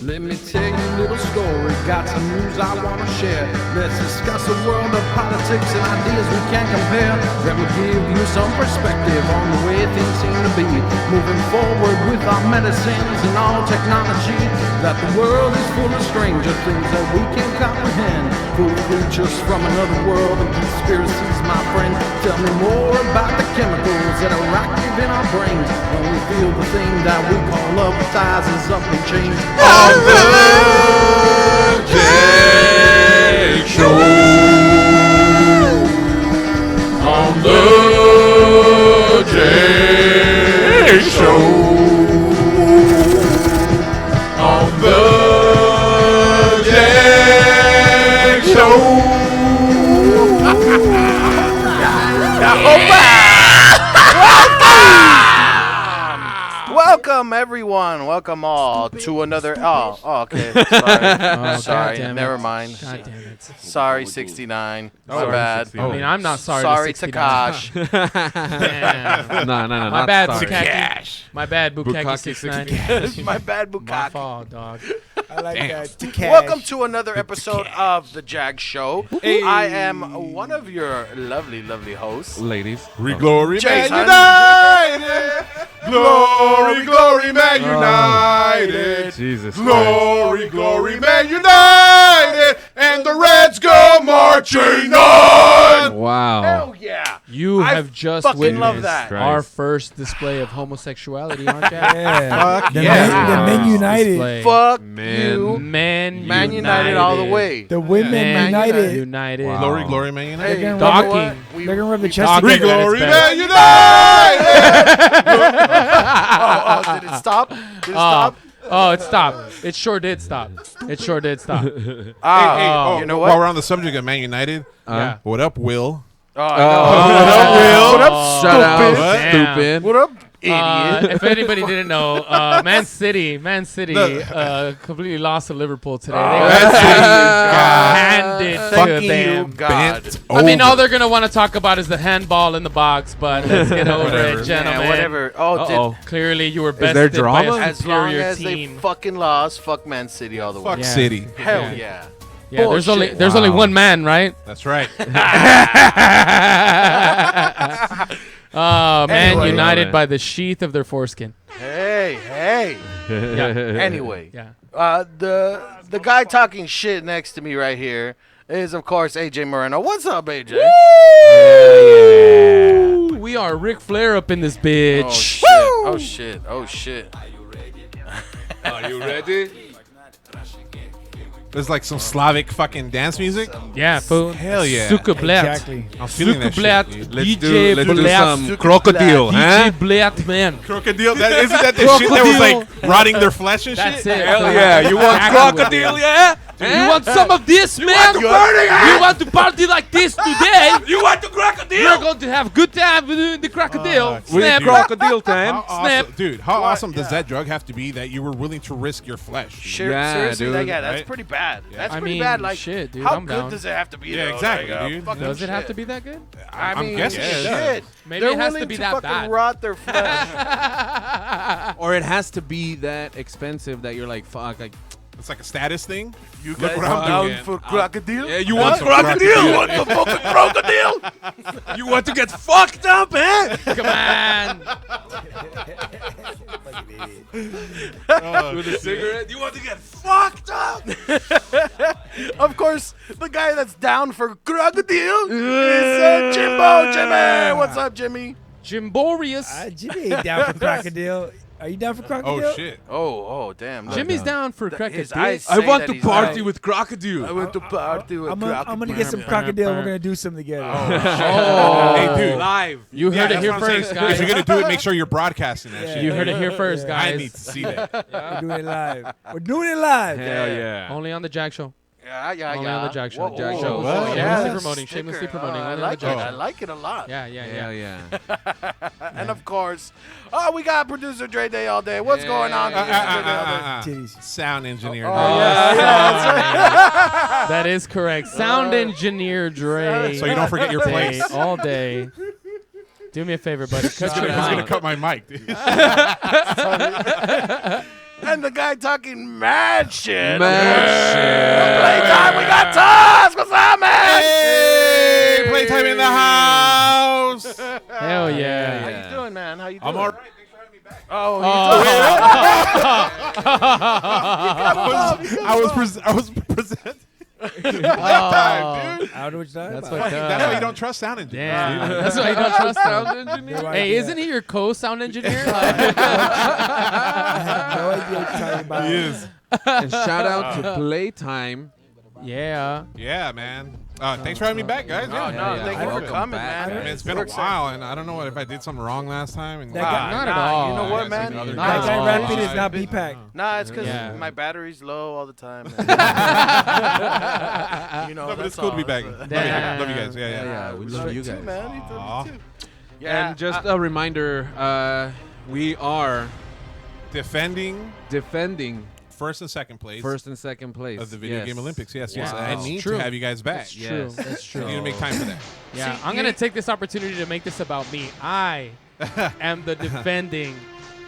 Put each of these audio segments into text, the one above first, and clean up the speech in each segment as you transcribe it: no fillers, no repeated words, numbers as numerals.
Let me tell you a little story, got some news I want to share. Let's discuss a world of politics and ideas we can't compare. That will give you some perspective on the way things seem to be. Moving forward with our medicines and all technology. That the world is full of stranger things that we can't comprehend. Cool creatures from another world and conspiracies, my friend. Tell me more about the chemicals that are active in our brains when we feel the thing that we call love ties us up and chains. On the JAG Show. On the JAG Show. On the JAG Show. Welcome everyone, welcome all to another. Okay. Sorry, sorry. Never mind. God damn it. Sorry, 69. My bad. 69. I mean, I'm not sorry. Sorry, to 69. Takash. No, My bad, sorry. Bukaki. My bad, Bukaki 69. My bad, My Bukaki. fault, dog. I like that. Welcome to another episode of the JAG Show. I am one of your lovely, lovely hosts. Ladies. Glory Man Jason. United. Glory, glory Man United. Jesus Glory, glory Man United. And the Reds go marching on. Wow. Hell yeah. You I have just fucking love witnessed that. our first display of homosexuality on JAG. Yeah. The yeah. Men United. Display. Fuck Man. you. Man United all the way. The Women Man United. United. Wow. Glory, glory Man United. Hey, They're you gonna know Docking. what? They're gonna rub the chest Docking. Free together. glory That's Man United. Oh, did it stop? Did it stop? Oh, it stopped. It sure did stop. It sure did stop. Hey, Oh, you know what? While we're on the subject of Man United, Yeah. what up, Will? Oh, What up, Will? What up, Shut stupid? out, Damn. stupid. What up, idiot? If anybody didn't know, Man City completely lost to Liverpool today. Man City got handed to Fucking you, them. God. bent I mean, over. all they're gonna want to talk about is the handball in the box, but let's get over Whatever. it, gentlemen. Yeah, whatever. Oh, Uh-oh. Clearly, you were there bested by drama? a as long superior as team. they fucking lost, fuck Man City all the way. Fuck Yeah. City. Hell Yeah. yeah. Yeah, there's Bullshit. only Wow. one man, right? That's right. Man Anyway. United by the sheath of their foreskin. Hey. Yeah, Anyway, yeah. the guy talking shit next to me right here is, of course, AJ Moreno. What's up, AJ? Ooh, we are Ric Flair up in this bitch. Oh shit. Oh shit. Are you ready? There's like some Slavic fucking dance music. Yeah, fool. Hell yeah. Suka Blat. Exactly. I'm feeling that Blat. shit, dude. Let's DJ do Blat. some crocodile, DJ huh? Blat, man. Crocodile. Isn't that the shit that was like rotting their flesh and That's shit? it. Hell yeah. You want crocodile, yeah? You want some of this, man? You want to party like this today? You want the We're crocodile? going to have good time with the crocodile. With Snap. the Crocodile time. How Snap. awesome, dude, how awesome does that drug have to be that you were willing to risk your flesh? Sure, Yeah, seriously, dude. that's Right? pretty bad. That's I pretty mean, bad. Like, shit, dude, how I'm good down. does it have to be? Yeah, though? exactly, Like, dude. fucking Does it have shit. to be that good? I mean, guessing it shit. Maybe They're it has to willing be to that fucking bad. rot their flesh. Or it has to be that expensive that you're like, fuck. Like, It's like a status thing. You Look guys what I'm down doing. for crocodile? yeah, you want some crocodile? crocodile. You want the fucking crocodile? You want to get fucked up, eh? Come on. With a cigarette? You want to get fucked up? Of course, the guy that's down for crocodile is Jimbo. Jimmy, what's up, Jimmy? Jimborius. Jimmy ain't down for crocodile. Are you down for crocodile? Oh shit. Oh, damn. Look. Jimmy's down for His crocodile. eyes I say want that to he's party down. with crocodile. I went to party with I'm crocodile. gonna get some crocodile. We're gonna do something together. Oh. Hey, dude. Live. You heard Yeah, it that's here what I'm saying. first, If guys. you're gonna do it, make sure you're broadcasting that Yeah. shit. You heard it here first, I guys. need to see that. We're doing it live. We're doing it live. Hell yeah. Only on the JAG Show. Yeah. Only on the JAG Show. Whoa, JAG whoa, Show. whoa, What? yeah, Shamelessly the promoting, sticker. shamelessly promoting, I only on like the it. JAG I Show. like it a lot. Yeah. Hell yeah. And of course, we got producer Dre Day all day. What's going on? Producer Dre Day all day? Titties. Sound engineer. Oh, dude. yeah. That is correct. Sound engineer Dre. So you don't forget your Day, place. all day. Do me a favor, buddy. Cut He's your gonna mouth. cut my mic, dude. And the guy talking mad shit. Mad Playtime, we got Tusk. What's up, man? Hey, playtime in the house. Hell yeah. How you doing, man? How you doing? I'm all right. Thanks for having me back. Oh, I was presenting. Playtime, dude. I don't know what you're talking That's about. what. That's why you don't trust sound engineers. Damn. dude. That's why you don't trust him. No Hey, idea. isn't he your co-sound engineer? I have no idea what you're talking about. He is. And shout out to Playtime. Yeah. Yeah, man. Thanks for having me back, guys. no, Yeah. thank you for Welcome coming, back. man. I mean, it's been a while, and I don't know if I did something wrong last time. And That guy- Not at all. You know what, Yeah, man? some other Not That at guy all. rapping is not B-Pack. Nah, it's because Yeah. my battery's low all the time. You know, No, but it's that's cool to be all. back. That's- Love you guys. Yeah, yeah. Yeah, we You love you too, guys. man. You Aw. too. Yeah. And just a reminder, we are Defending defending first and second place first and second place of the Video Yes. Game Olympics. Yes, yes. Wow. I That's need true. to have you guys back. That's Yes. true. That's I true. need to make time for that. Yeah, See, I'm gonna take this opportunity to make this about me. I am the defending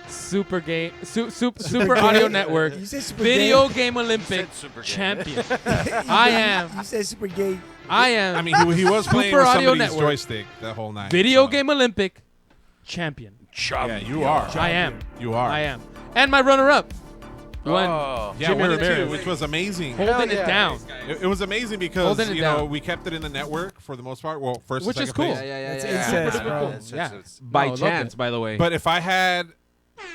Super Audio Network You said super Video gay. Game Olympic said super gay. champion. I am. You said super gay. I am. I mean, he was playing Super with Audio somebody's Network. joystick the whole night. Video so. Game Olympic champion. Yeah, you are. I am. You are. I am. And my runner-up. One. Oh. Yeah, Jimmy 1 and 2, Ramirez. which was amazing. Holding yeah. it down. It was amazing because Holding it you know down. we kept it in the network for the most part. Well, first Which and is second cool. place. It's yeah. incest, Super bro. cool. It's- Yeah. it's- By No, I loved chance, it. by the way. But if I had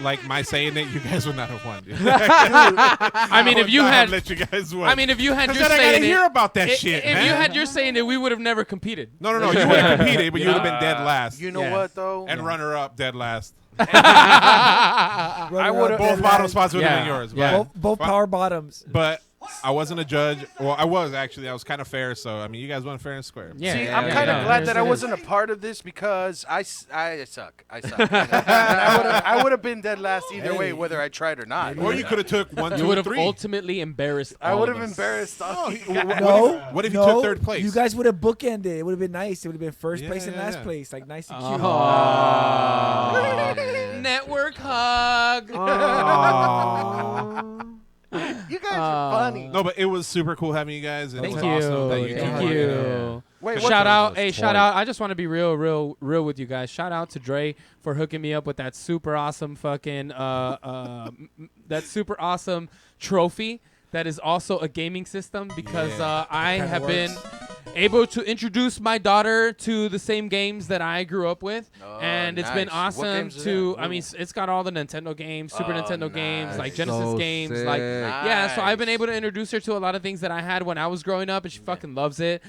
like my saying it, you guys would not have won. Dude. I mean, I if would you not have had, let you guys win. I mean, if you had 'Cause your then I gotta saying hear it, about that shit, if man. you had your saying it, we would have never competed. no, you would have competed, but you would have been dead last. You know Yeah. what, though? and runner up, dead last. I would've- Both bottom spots would have been Yeah. yours. Yeah. Both power bottoms. But I wasn't a judge. Well, I was actually. I was kind of fair. So I mean, you guys won fair and square. Yeah, See, yeah, I'm yeah, kind of yeah. glad that I It is. wasn't a part of this because I suck. I suck. And I would have been dead last either way, whether I tried or not. Or you could have took 1, 2, You would and have 3. ultimately embarrassed. I all would of have us. embarrassed all you guys. No. What if you no, took third place? You guys would have bookended. It would have been nice. It would have been first Yeah, place and yeah, last yeah. place. Like nice and cute. Network hug. You guys are funny. No, but it was super cool having you guys. And Thank it you. was awesome that you Thank came on. you. Wait, Shout out, Those shout toys. out. I just want to be real with you guys. Shout out to Dre for hooking me up with that super awesome fucking that super awesome trophy that is also a gaming system because I Kinda have works. been able to introduce my daughter to the same games that I grew up with, Oh, and it's been nice. What awesome games are to. there? I mean, it's got all the Nintendo games, Super Oh, Nintendo games, nice. like Genesis So games, sick. like yeah. So I've been Nice. able to introduce her to a lot of things that I had when I was growing up, and she fucking loves it.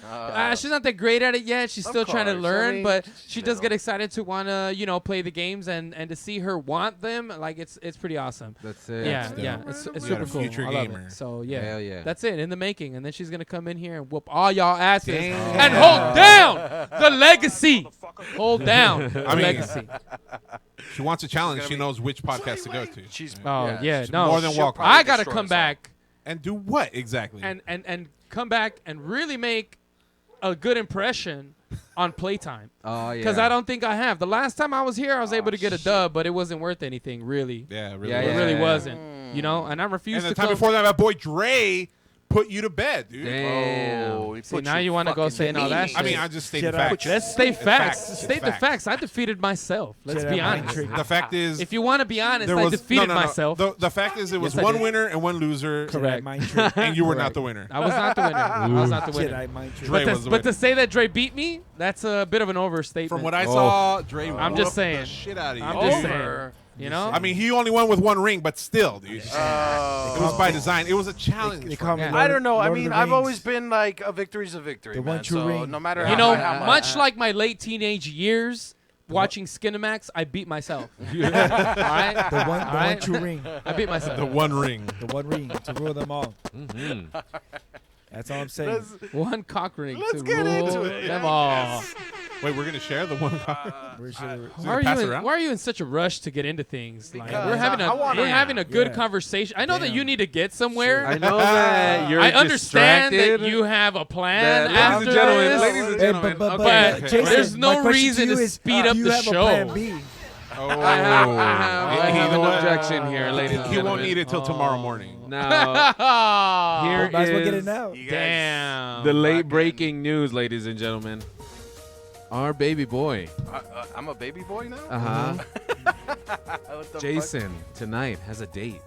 She's not that great at it yet. She's Of still trying to course. learn, I mean, but just she does chill. get excited to want to, play the games and to see her want them. Like it's pretty awesome. That's it. Yeah, dope. yeah, it's We got super a cool. future I love gamer. it. So yeah, Hell yeah. that's it in the making, and then she's gonna come in here and whoop all y'all asses Damn. and hold down the legacy. Hold down the I mean, legacy. She wants a challenge. gonna She be- knows which podcast to go to. She's Oh yeah, she's no, more than she'll welcome. probably I gotta destroy come us all. back And do what exactly? and come back and really make a good impression on playtime. Oh yeah. Because I don't think I have. The last time I was here, I was able to get a dub, but it wasn't worth anything, really. yeah, really. Yeah, It was. really yeah. wasn't. And I refused And the to time come. before that, my boy Dre put you to bed, dude. Damn. Oh, he See, put now you wanna go fucking saying all that mean. I mean, shit. I just stated Jedi. facts. Let's stay It's facts. It's State the facts. facts. I defeated myself. Let's Jedi be mind honest. trick. The fact is, If you want to be honest, there I was defeated no. myself. The fact is, it was Yes, I one did. winner and one loser, Correct. Mind trick. and you were not Correct. the winner. I was not the winner. I was not the winner. Jedi mind trick. Dre But was to, the but winner. to say that Dre beat me, that's a bit of an overstatement. From what I Oh. saw, Dre I'm whooped just saying. the shit out of you. I'm just Over. saying. You know? I mean, he only won with one ring, but still, dude. Oh. It was by design. It was a challenge. They for call me him. Lord- I don't know. I Lord of mean, the I've Rings. always been like a victory's a victory, The man. one true So ring. no matter You know, how much like my late teenage years watching Skinamax, I beat myself. All right? The one All right? true ring. I beat myself. The one ring. The one ring to rule them all. That's all I'm saying. One cock ring Let's to get rule into it. them all. Wait, we're gonna share the one. We should- Why pass are, it you around? why are you in such a rush to get into things? Like, Because we're having I wanna- we're having a good Yeah. conversation. I know that Damn. you need to get somewhere. I know that you're I understand distracted. that you have a plan Ladies after and gentlemen, this. ladies and Hey, gentlemen. but Okay. Jason, There's no my question reason you to is, speed do up you the have show. A plan B? Oh, I have you know an what? objection here, ladies and He gentlemen. won't need it till tomorrow morning. Now, here Might as well get it is now. You guys- Damn. the late breaking news, ladies and gentlemen. Our baby boy, I'm a baby boy now? What the Jason, tonight has a date.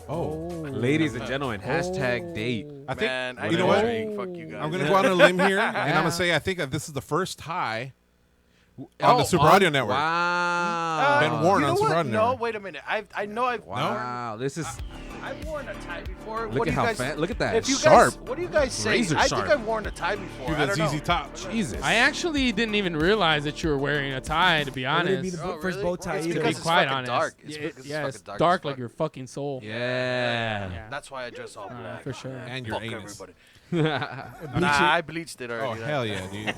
Oh, Ladies and gentlemen, hashtag date. I think Man, I you know know what? Drake. Fuck you guys. I'm gonna go on a limb here, and I'm gonna say I think that this is the first tie on the Super Audio Network. Wow. Been worn you know on Super what? Audio No, Network. wait a minute. I know I've Wow. This is I've worn a tie before. look What at do you how guys, fat. Look at that. If you Sharp. guys, what do you guys say? Razor I sharp. think I've worn a tie before. Dude, I that's don't know. ZZ Top. Jesus. I actually didn't even realize that you were wearing a tie, to be It wouldn't be honest. the Oh, first really? bow tie It's either. To because be it's quite fucking honest. dark. It's Yeah, because it's yeah, fucking it's dark dark as like fuck. your fucking soul. Yeah. Yeah. That's why I dress all black. For sure. And your Fuck anus. everybody. Nah, I bleached it Oh already. hell yeah, dude.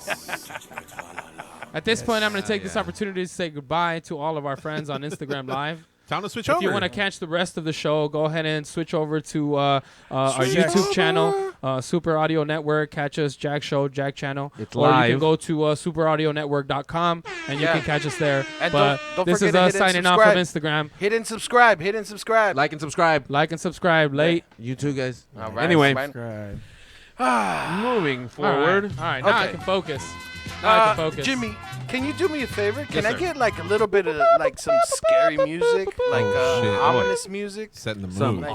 At this point, I'm going to take this opportunity to say goodbye to all of our friends on Instagram Live. Time to switch If over. you want to catch the rest of the show, go ahead and switch over to our YouTube channel, Super Audio Network. Catch us, JAG Show, JAG Channel. It's or you live. can go to superaudionetwork.com and you Yeah. can catch us there. And But don't this forget is to us hit and signing off of subscribe. Instagram. Hit and subscribe. Hit and subscribe. Like and subscribe. Like and subscribe. Late. You too, guys. All right, Anyway, man. Right. moving All right. forward. All right. Now I Okay. can focus. Now I can focus. Jimmy, can you do me a favor? Can Yes, I sir. get like a little bit of like some scary music, like Oh, shit. ominous music? Setting the Some mood.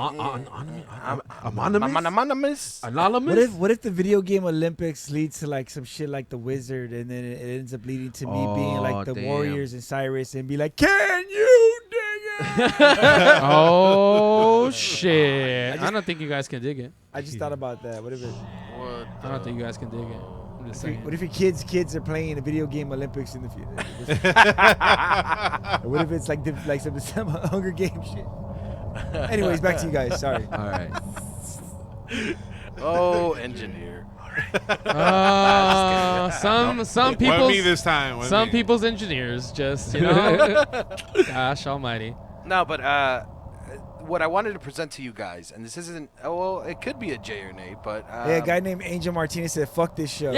Anonymous. Anonymous. What if the video game Olympics leads to like some shit like the Wizard, and then it ends up leading to me being like the damn. Warriors and Cyrus, and be like, "Can you dig it?" Oh, shit. I don't think you guys can dig it. I just thought about that. What if I don't think you guys can dig it. I'm just saying. your kids are playing a video game Olympics in the future? What if it's like some Hunger Games shit? Anyways, back to you guys. Sorry. All right. Oh, engineer. Some Wasn't people's me this time. wasn't some me. people's engineers just, you know. Gosh almighty. No, but what I wanted to present to you guys, and this isn't. Oh, well, it could be a J or Nate, but Hey, a guy named Angel Martinez said, "Fuck this show."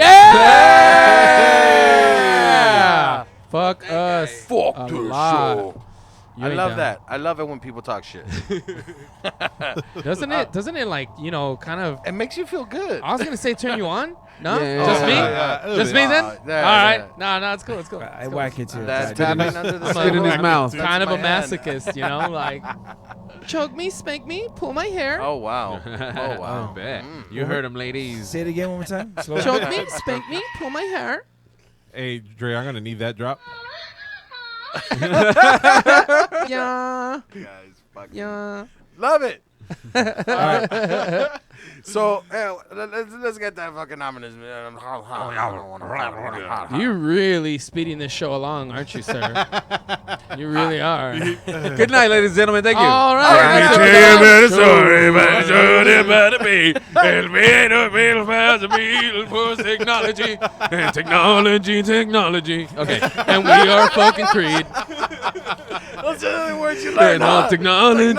Yeah! Fuck us. Fuck a this lot. show. You I ain't love down. that. I love it when people talk shit. Doesn't it like, you know, kind of It makes you feel good. I was gonna say turn you on? No? Yeah. Just me? Yeah, a little Just bit. me then? Yeah, All right. yeah. No, it's cool. It's cool. I whack it too. That's God. tapping under the Spit in his table. mouth. That's Kind of a my hand. masochist, you know, like choke me, spank me, pull my hair. Oh wow. Oh I wow. bet. You heard him, ladies. Say it again one more time. Slow Choke down. me, spank me, pull my hair. Hey, Dre, I'm gonna need that drop. Yeah. Guys, fuck. Yeah. Love it. So let's get that fucking ominous. You're really speeding this show along, aren't you, sir? You really are. Good night, ladies and gentlemen. Thank you. All right. Let me tell you about a story about a story about me. And me ain't no real fast to be for technology. And technology. Okay. And we are fucking Creed. Those are the words you And learn. all technology,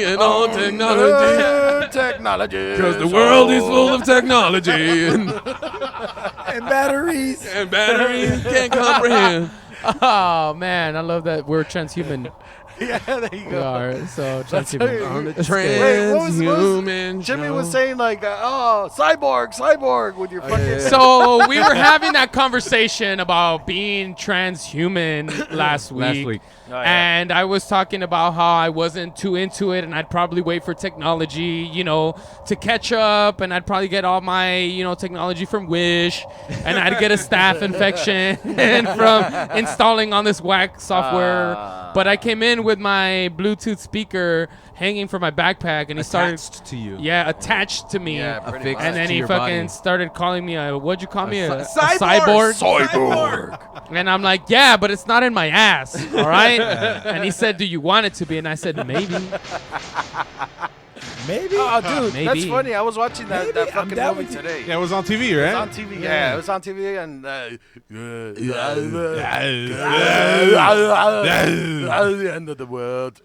and all technology. Technology. Because the world is full of technology and batteries. batteries can't comprehend. Oh, man. I love that we're transhuman. Yeah, there you We go. are. So That's how transhuman. you- On the Wait, what was- transhuman Jimmy show. was saying like, oh, cyborg with your fucking. So we were having that conversation about being transhuman last week. Last week. Oh, yeah. And I was talking about how I wasn't too into it and I'd probably wait for technology, you know, to catch up, and I'd probably get all my, you know, technology from Wish, and I'd get a staph infection from installing on this whack software. But I came in with my Bluetooth speaker hanging from my backpack, and he started Attached to you. attached to me. Yeah, pretty Affixed much. And then to he your fucking body. started calling me what'd you call me? A cyborg. cyborg? And I'm like, yeah, but it's not in my ass, all right? And he said, do you want it to be? And I said, maybe. Maybe. Oh, dude, Maybe. that's funny. I was watching that I'm fucking down movie with you. today. Yeah, it was on TV, It right? was on TV. Yeah, it was on TV, and the end of the world.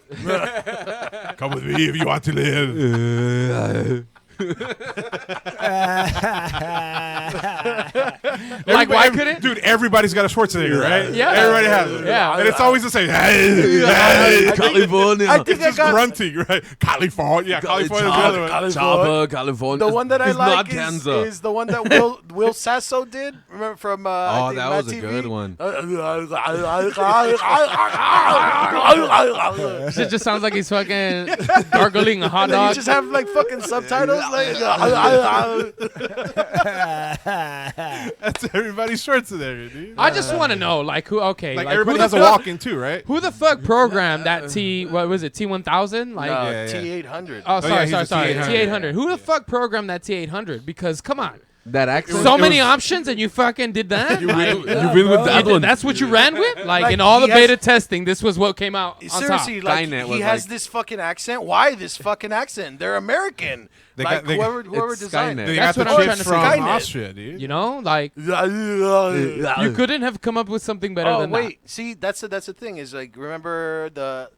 Come with me if you want to live. Like, why couldn't? Dude, everybody's got a Schwarzenegger, right? Yeah. Everybody has it. Yeah. And it's always the same. California. I think It's I just got grunting, right? California. Yeah, California is the other one. Chopper, California. the one that I It's like not Kansas. is the one that Will Sasso did. Remember from I think that Mad was a TV? good one. Shit just sounds like he's fucking gargling a hot And then you dog. just have like fucking subtitles. Like, That's everybody's Schwarzenegger, dude. I just want to know, like, who? Okay, Like who everybody the has a fuck- walk-in too, right? Who the fuck programmed that What was it? T1000? Like, Yeah. T800. oh, sorry, he's a sorry, T800. T800. Who the fuck programmed that T800? Because come on, That accent. so many options, and you fucking did that. You Like, win with that one. That's what you ran with. Like Like, in all the he has- beta testing, this was what came out on Seriously, top. like Skynet he was has like- this fucking accent. Why this fucking accent? They're American. They Like got- they- whoever it's designed Skynet. They That's got what I'm the trying chips to say. from Skynet. Austria, dude. You know, like it. you couldn't have come up with something better Oh than wait, see that's the thing is like remember the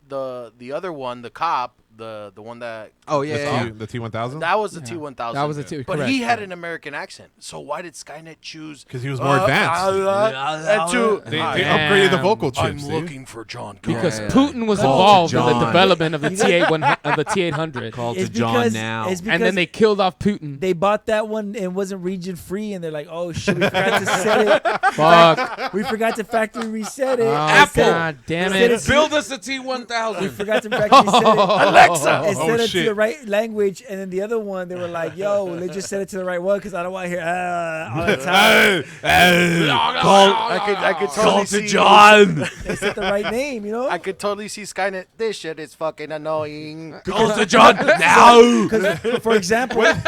other one, the cop, the one that Oh yeah. The T1000? that was the T1000. that was a T. But correct, he had correct. an American accent. So why did Skynet choose? Because he was more advanced. And to They Damn. upgraded the vocal chips, I'm dude. looking for John. Connor. because Yeah. Putin was Call to involved in the John. development of the T800, Call to It's John because- now. it's because and then they killed off Putin. they bought that one and wasn't region free, and they're like, "Oh shit, we forgot to set it. Fuck. We forgot to factory reset it. Oh, Apple. God damn Instead it. of- Build us a We T1000. forgot to factory reset it. Alexa. And set it to shit. the right language, and then the other one, they were like, "Yo, let's just set it to the right one, because I don't want to hear all the time." I could totally see John. They set the right name, you know. I could totally see Skynet. This shit is fucking annoying. Call to John now. Because, for example, Why did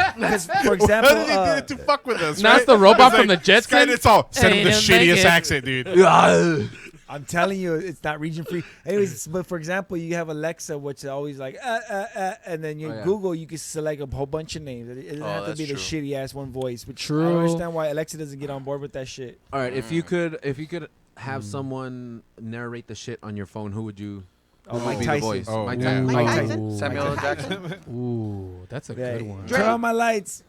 they did it to fuck with us? Now it's right? the robot It's from the Jetsons? Skynet's all send him the Ain't shittiest make it. accent, dude. I'm telling you, it's not region free. Anyways, but for example, you have Alexa, which is always like, and then you Oh, yeah. Google, you can select a whole bunch of names. It doesn't have to that's be the true. shitty ass one voice. Which I True. don't understand why Alexa doesn't get on board with that shit. All right, if you could have someone narrate the shit on your phone, who would you? Oh, who Mike would be the Tyson. voice? Oh, Mike yeah. Tyson. Mike Mike Tyson. Tyson. Samuel L. Jackson. Ooh, that's a Yeah. good one. Turn on my lights.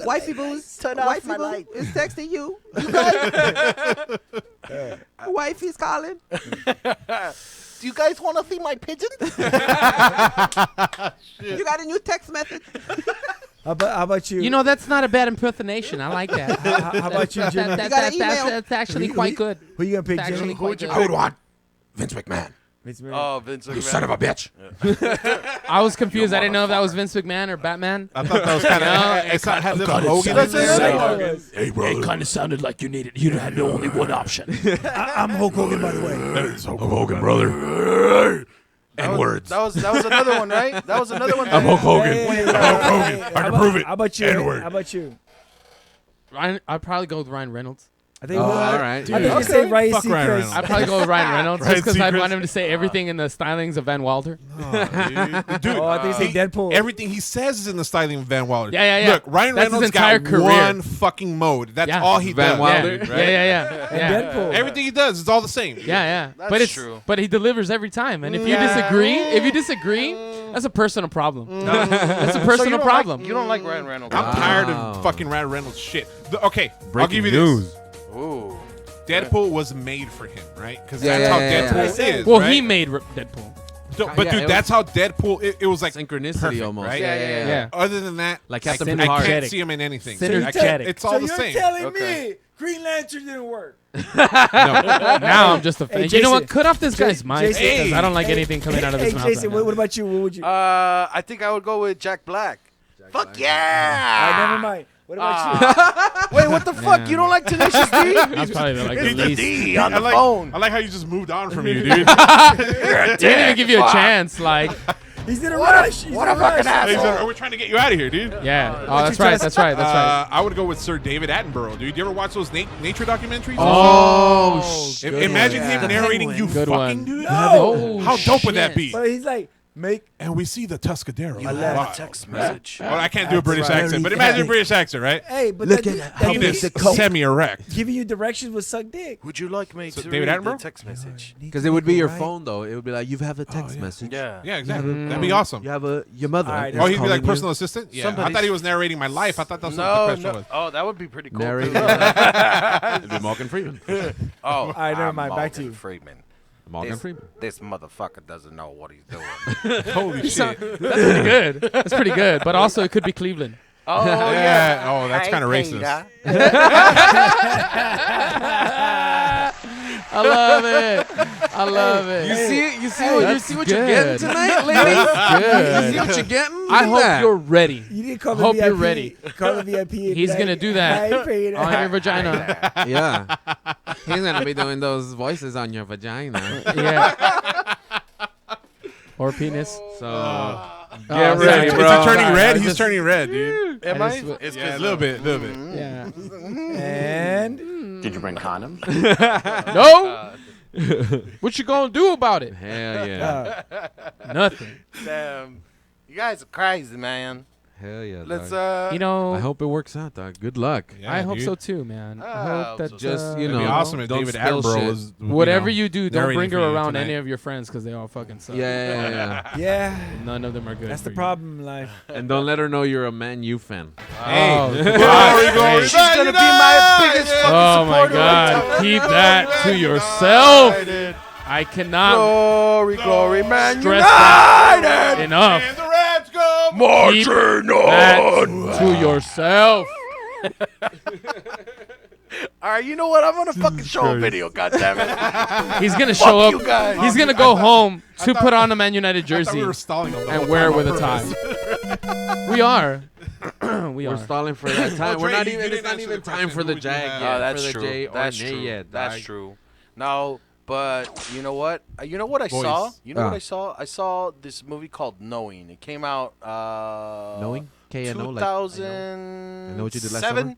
Wifey boo's Turn off wifey my boo light. is texting you. You guys? Wifey's calling. Do you guys want to see my pigeon? You got a new text message. How about you? You know, that's not a bad impersonation. I like that. how about you, Jimmy? You got an email. That's actually Who- quite who- good. Who you gonna pick, It's Jimmy? actually quite good. I would want Vince McMahon. Vince McMahon. Oh, Vince McMahon. You son of a bitch. I was confused. I didn't know if that was Vince McMahon or Batman. I thought that was kind No, of. It's not had little Hogan. That's in it. there. Hey, It kind of sounded like you had only one option. I'm Hulk Hogan, by the way. Hulk Hogan, brother. And words. That was another one, right? That was another one. I'm Hulk Hogan. Hey, Hulk Hogan. I can prove it. How about you? N-word. How about you? Ryan, I'd probably go with Ryan Reynolds. I think. Oh, I all right. think you say Okay. Ryan Fuck Ryan Seacrest. Reynolds. I'd probably go with Ryan Reynolds Ryan just because I'd Seacrest. want him to say everything in the stylings of Van Wilder. Dude, Oh, I think you say Deadpool. everything he says is in the styling of Van Wilder. Yeah, yeah. Look, Ryan That's his Reynolds entire got career. one fucking mode. That's Yeah. all he Van does. Wilder. dude, Yeah, right? yeah. And Deadpool. Everything he does is all the same. Yeah. That's But it's true. but he delivers every time. And if you disagree, that's a personal problem. That's a So personal problem. you don't like Ryan Reynolds? I'm tired Wow. of fucking Ryan Reynolds shit. Okay, I'll Breaking give you news. this. Ooh. Deadpool was made for him, right? Because Yeah, that's yeah, how yeah, yeah. Deadpool Yeah. is. well, right? he made Deadpool. But Yeah, dude, it that's how Deadpool. It was like Synchronicity perfect, almost. right? Yeah. Yeah. Other than that, Like I Captain can't Picard. see him in anything. Synergetic. It's all so the you're same. telling Okay. me Green Lantern didn't work? Now I'm just a fan. Hey, You know what? Jason. Cut off this guy's mic Jason. because I don't like Hey, anything coming out of his hey, mouth. Jason, right now. what about you? What would you? I think I would go with Jack Black. Fuck All yeah! right, never mind. What about Wait, what the fuck? You don't like Tenacious D? That's probably like the It's the least. D on the I like, phone. I like how you just moved on from you, dude. You're a They didn't even dick. give you a Fuck. chance. Like, you? He's in a What a- rush. He's what in a fucking rush. Hey, asshole. so we're trying to get you out of here, dude. yeah. Oh, that's right. That's right. That's right. I would go with Sir David Attenborough, dude. You ever watch those nature documentaries? Oh, Imagine one. him narrating you Good fucking, one. dude. Oh, How dope would that shit. be? But he's like, and we see the Tuscadero. You left. have a text message. Well, I can't do a British right. accent, but Very imagine a funny. British accent, right? Hey, but Look that, at that Penis means semi-erect. giving you directions with suck dick. Would you like me So to David read Attenborough? the text message? Because it would be your phone, though. It would be like, you have a text yeah. message. Yeah. Yeah, exactly. That'd be awesome. You have your mother. All right, is Oh, he'd be calling like you. personal assistant? Yeah. I Somebody's- thought he was narrating my life. I thought that's what the No, question no. was. Oh, that would be pretty cool. Narrating. too. It'd be Morgan Freeman. Oh, All right, never I'm mind. Back to Morgan you. Freeman. Morgan Freeman. This motherfucker doesn't know what he's doing. Holy shit. That's pretty good. That's pretty good. But also, it could be Cleveland. Oh Yeah. Oh, that's kind of racist. I love it. I love it. You see it? You That's see what you're good. getting tonight, ladies? Good. You see what you're getting? I Look hope at that. you're ready. You didn't call the Hope VIP. you're ready. Call the VIP. and He's be gonna like, do that "Hey, Peter." on your vagina. Yeah. He's going to be doing those voices on your vagina. Yeah. Or penis. So, Oh, get sorry. ready, Is bro. he turning Sorry, red? I He's just- turning red, dude. Am I I? just- It's Yeah, a 'cause little of- bit, a little bit. Yeah. And Did you bring condoms? No. What you gonna do about it? Hell yeah. Nothing. Damn. You guys are crazy, man. Hell yeah. Let's dog. You know, I hope it works out, dog. Good luck. Yeah, I hope dude. so too, man. I I hope hope that so. Just, you It'd know, be awesome if don't David spill Attenborough shit. was, whatever you do, don't narrating bring for her you around tonight. any of your friends because they all fucking suck. Yeah. yeah, None of them are good. that's for the you. problem in life. And don't let her know you're a Man U fan. Hey, Oh, glory, God. glory, She's gonna be my biggest fucking Oh my supporter. God! Keep that to yourself. I cannot Glory, glory, man. stress that enough. And the Reds go Keep that to yourself. All right, you know what? I'm gonna fucking show a video. God damn it! He's gonna show up. you guys. He's gonna go home to put on a Man United I thought jersey we were stalling him the and whole wear it time with on a purpose. tie. We are. we We're are. stalling for that time. We're Trey, not you even. didn't It's not answer even the time question. for Who the would you Jag have? yet. Oh, that's for the true. J or That's nay true. yet. That's dog. true. No, but you know what? You know what I Boys. saw? You know Ah. what I saw? I saw this movie called Knowing. It came out Knowing? K-N-O, like, I know. 2007. I know what you did last summer?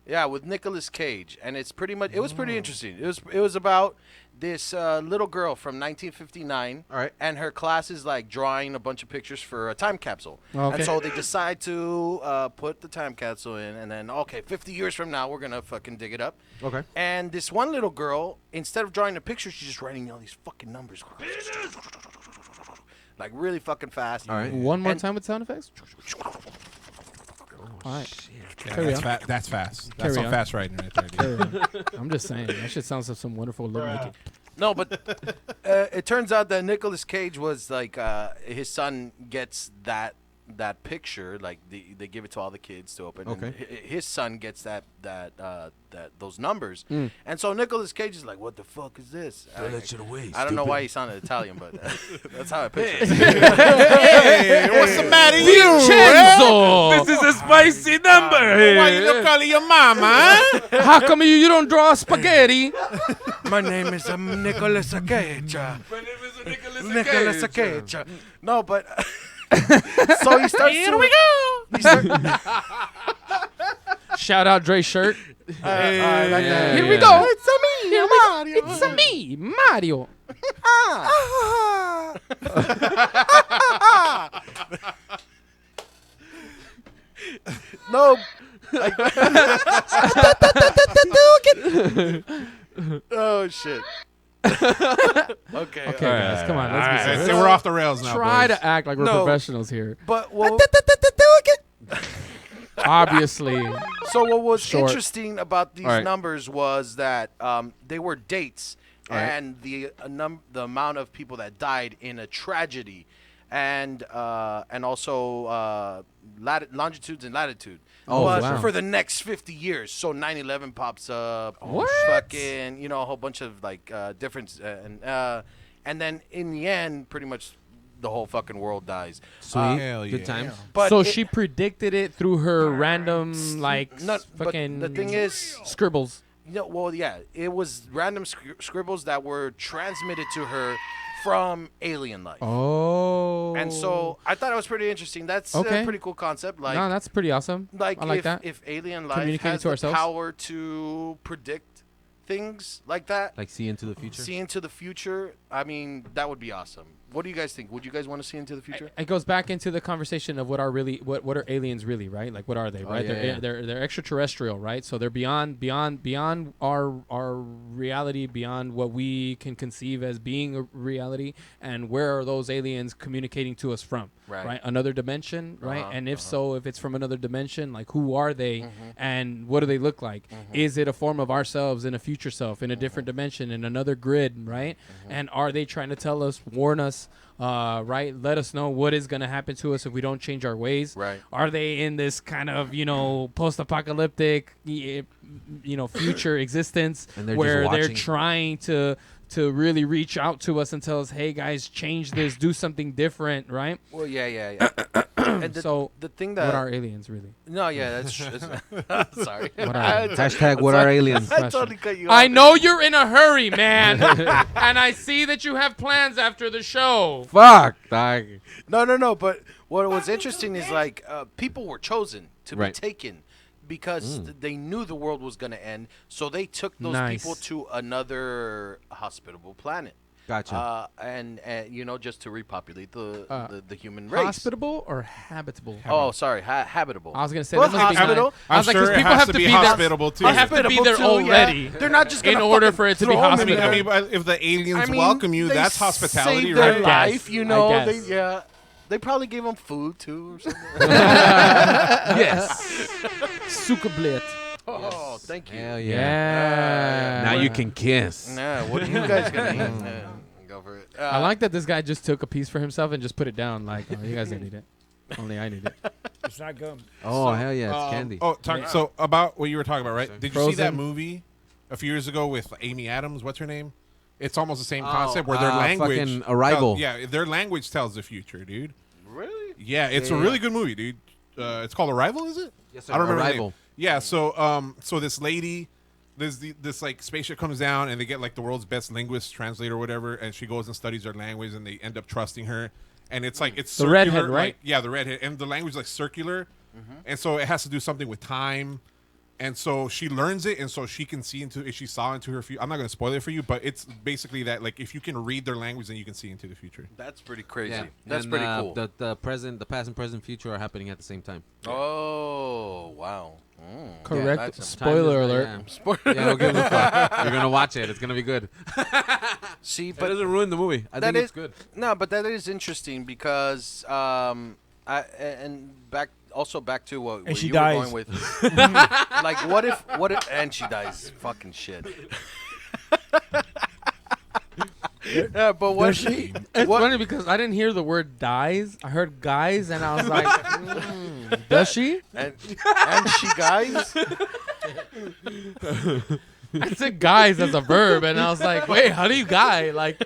Yeah, with Nicolas Cage, and it's pretty much. It was pretty interesting. It was about this little girl from 1959. All right. And her class is like drawing a bunch of pictures for a time capsule. Okay. And so they decide to put the time capsule in, and then 50 years from now we're gonna fucking dig it up. Okay. And this one little girl, instead of drawing a picture, she's just writing all these fucking numbers, like really fucking fast. All right. One more And- time with sound effects. All right. Yeah, Carry that's, on. that's fast. Carry That's some on. fast writing right there, dude. I'm just saying that shit sounds like some wonderful lip making. No, but it turns out that Nicolas Cage was like his son gets that picture, like they give it to all the kids to open. Okay. And his son gets that those numbers, and so Nicolas Cage is like, "What the fuck is this?" I don't know why he sounded Italian, but that's how I picture it. Hey, what's the matter, you? Vincenzo! This is a spicy number. Why you look calling your mama? Huh? How come you don't draw spaghetti? My name is Nicolas Cage. Nicolas Cage. No, but so he starts. Here we go. Shout out Dre's shirt. Yeah, Here we yeah. go. It's a me, Mario. It's a me, Mario. No. Oh shit. Okay. Okay, guys, come on. Let's be Alright, serious. so we're off the rails now, Try boys. to act like we're No. professionals here. But what, Obviously. so what was Short. interesting about these All right. numbers was that they were dates All right. and the amount of people that died in a tragedy, and also longitudes and latitude. Oh, but wow. for the next 50 years, so 9/11 pops up. What? Fucking, a whole bunch of like different, and then in the end, pretty much the whole fucking world dies. Sweet. Hell Good yeah. times. But So it- she predicted it through her random, like, Not- but fucking the thing is, scribbles. well, yeah, it was random scribbles that were transmitted to her from alien life. Oh. And so I thought it was pretty interesting. That's Okay. a pretty cool concept. Like, no, that's pretty awesome. like I like if, that. if alien life Communicating has to the ourselves. power to predict things like that, Like see into the future. see into the future, I mean, that would be awesome. what do you guys think? Would you guys want to see into the future? It goes back into the conversation of what are aliens really, right? Like what are they, right? They're extraterrestrial, right? So they're beyond our reality, beyond what we can conceive as being a reality. And where are those aliens communicating to us from? Right? Another dimension, right? And if so, if it's from another dimension, like who are they and what do they look like? Is it a form of ourselves in a future self, in a different dimension, in another grid, right? And are they trying to tell us, warn us, right? Let us know what is going to happen to us if we don't change our ways. Right. Are they in this kind of, post-apocalyptic, future existence And where they're watching. trying to really reach out to us and tell us, hey, guys, change this, do something different, right? Well, yeah. And So the thing that what are aliens really? no, yeah, that's true. Sorry. What are they? Hashtag what are aliens? I totally cut you I off. know you're in a hurry, man. And I see that you have plans after the show. Fuck, dog. No. But what was interesting is like people were chosen to be Right. taken because they knew the world was going to end. So they took those Nice. people to another hospitable planet. Gotcha. And just to repopulate the human race. Hospitable or habitable? Oh, sorry, habitable. I was gonna say Well, that must be hospitable. nice. I was like, 'cause sure it people has have to to be be there. hospitable too. They have to be there Hospitable too, already. yeah. They're not just in gonna order fucking for it to be throw 'em in hospitable. there. I mean, but if the aliens I mean, welcome you, they that's hospitality, saved their right? life, I guess. They probably gave them food too or something. Yes. Sukablit. Oh, thank you. Hell Yeah. yeah. Now you can kiss. Nah, what are you guys gonna eat? Go for it. I like that this guy just took a piece for himself and just put it down. Like, oh, you guys don't need it. Only I need it. It's not gum. Oh, hell yeah. It's candy. So about what you were talking about, right? Did you see that Frozen. movie a few years ago with Amy Adams? What's her name? It's almost the same Oh, concept where their language, fucking Arrival. their language tells the future, dude. Really? Yeah, it's a Yeah. really good movie, dude. It's called Arrival, is it? Yes, sir. I don't remember the name. Arrival. Yeah, so this lady, this like spaceship comes down and they get like the world's best linguist translator or whatever, and she goes and studies their language and they end up trusting her. And it's like it's The circular, redhead, right? like- yeah, the redhead, and the language is like circular, and so it has to do something with time. And so she learns it, and so she can see into if she saw into her future. I'm not going to spoil it for you, but it's basically that like if you can read their language, then you can see into the future. That's pretty crazy. Yeah. That's And, pretty cool. The past and present future are happening at the same time. Oh, wow. Correct. that's a- Spoiler alert. Yeah, we'll give them a fuck. You're gonna watch it. It's gonna be good. See, But but it doesn't ruin the movie. I that think is it's good. No, but that is interesting because back to what And she you dies. were going with. Like what if and she dies? Fucking shit. Yeah, but what she? It's What, funny because I didn't hear the word dies. I heard guys, and I was like, does she? and she guys? I said guys as a verb, and I was like, wait, how do you guy? Like,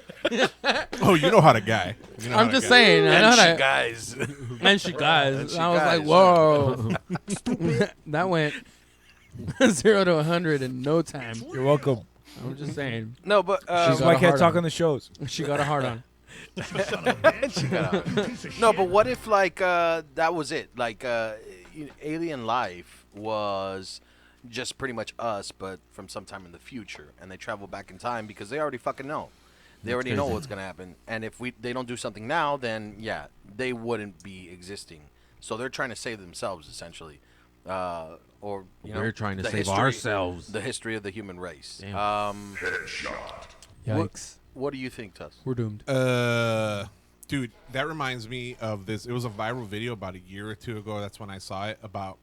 Oh, you know how to guy. You know how I'm to just guy. saying. I know And she that. guys. And she guys. And she I was guys. like, whoa. That went 0 to 100 in no time. You're welcome. I'm just saying. No, but That's got why a I can't hard talk on. on the shows. She got a hard on. no, but what if like that was it? Like alien life was just pretty much us, but from sometime in the future, and they travel back in time because they already fucking know. They already know what's gonna happen, and if they don't do something now, then yeah, they wouldn't be existing. So they're trying to save themselves essentially, or We're trying to the save history- ourselves. The history of the human race. Damn. Yikes. What do you think, Tuss? We're doomed. Dude, that reminds me of this. It was a viral video about a year or two ago. That's when I saw it. About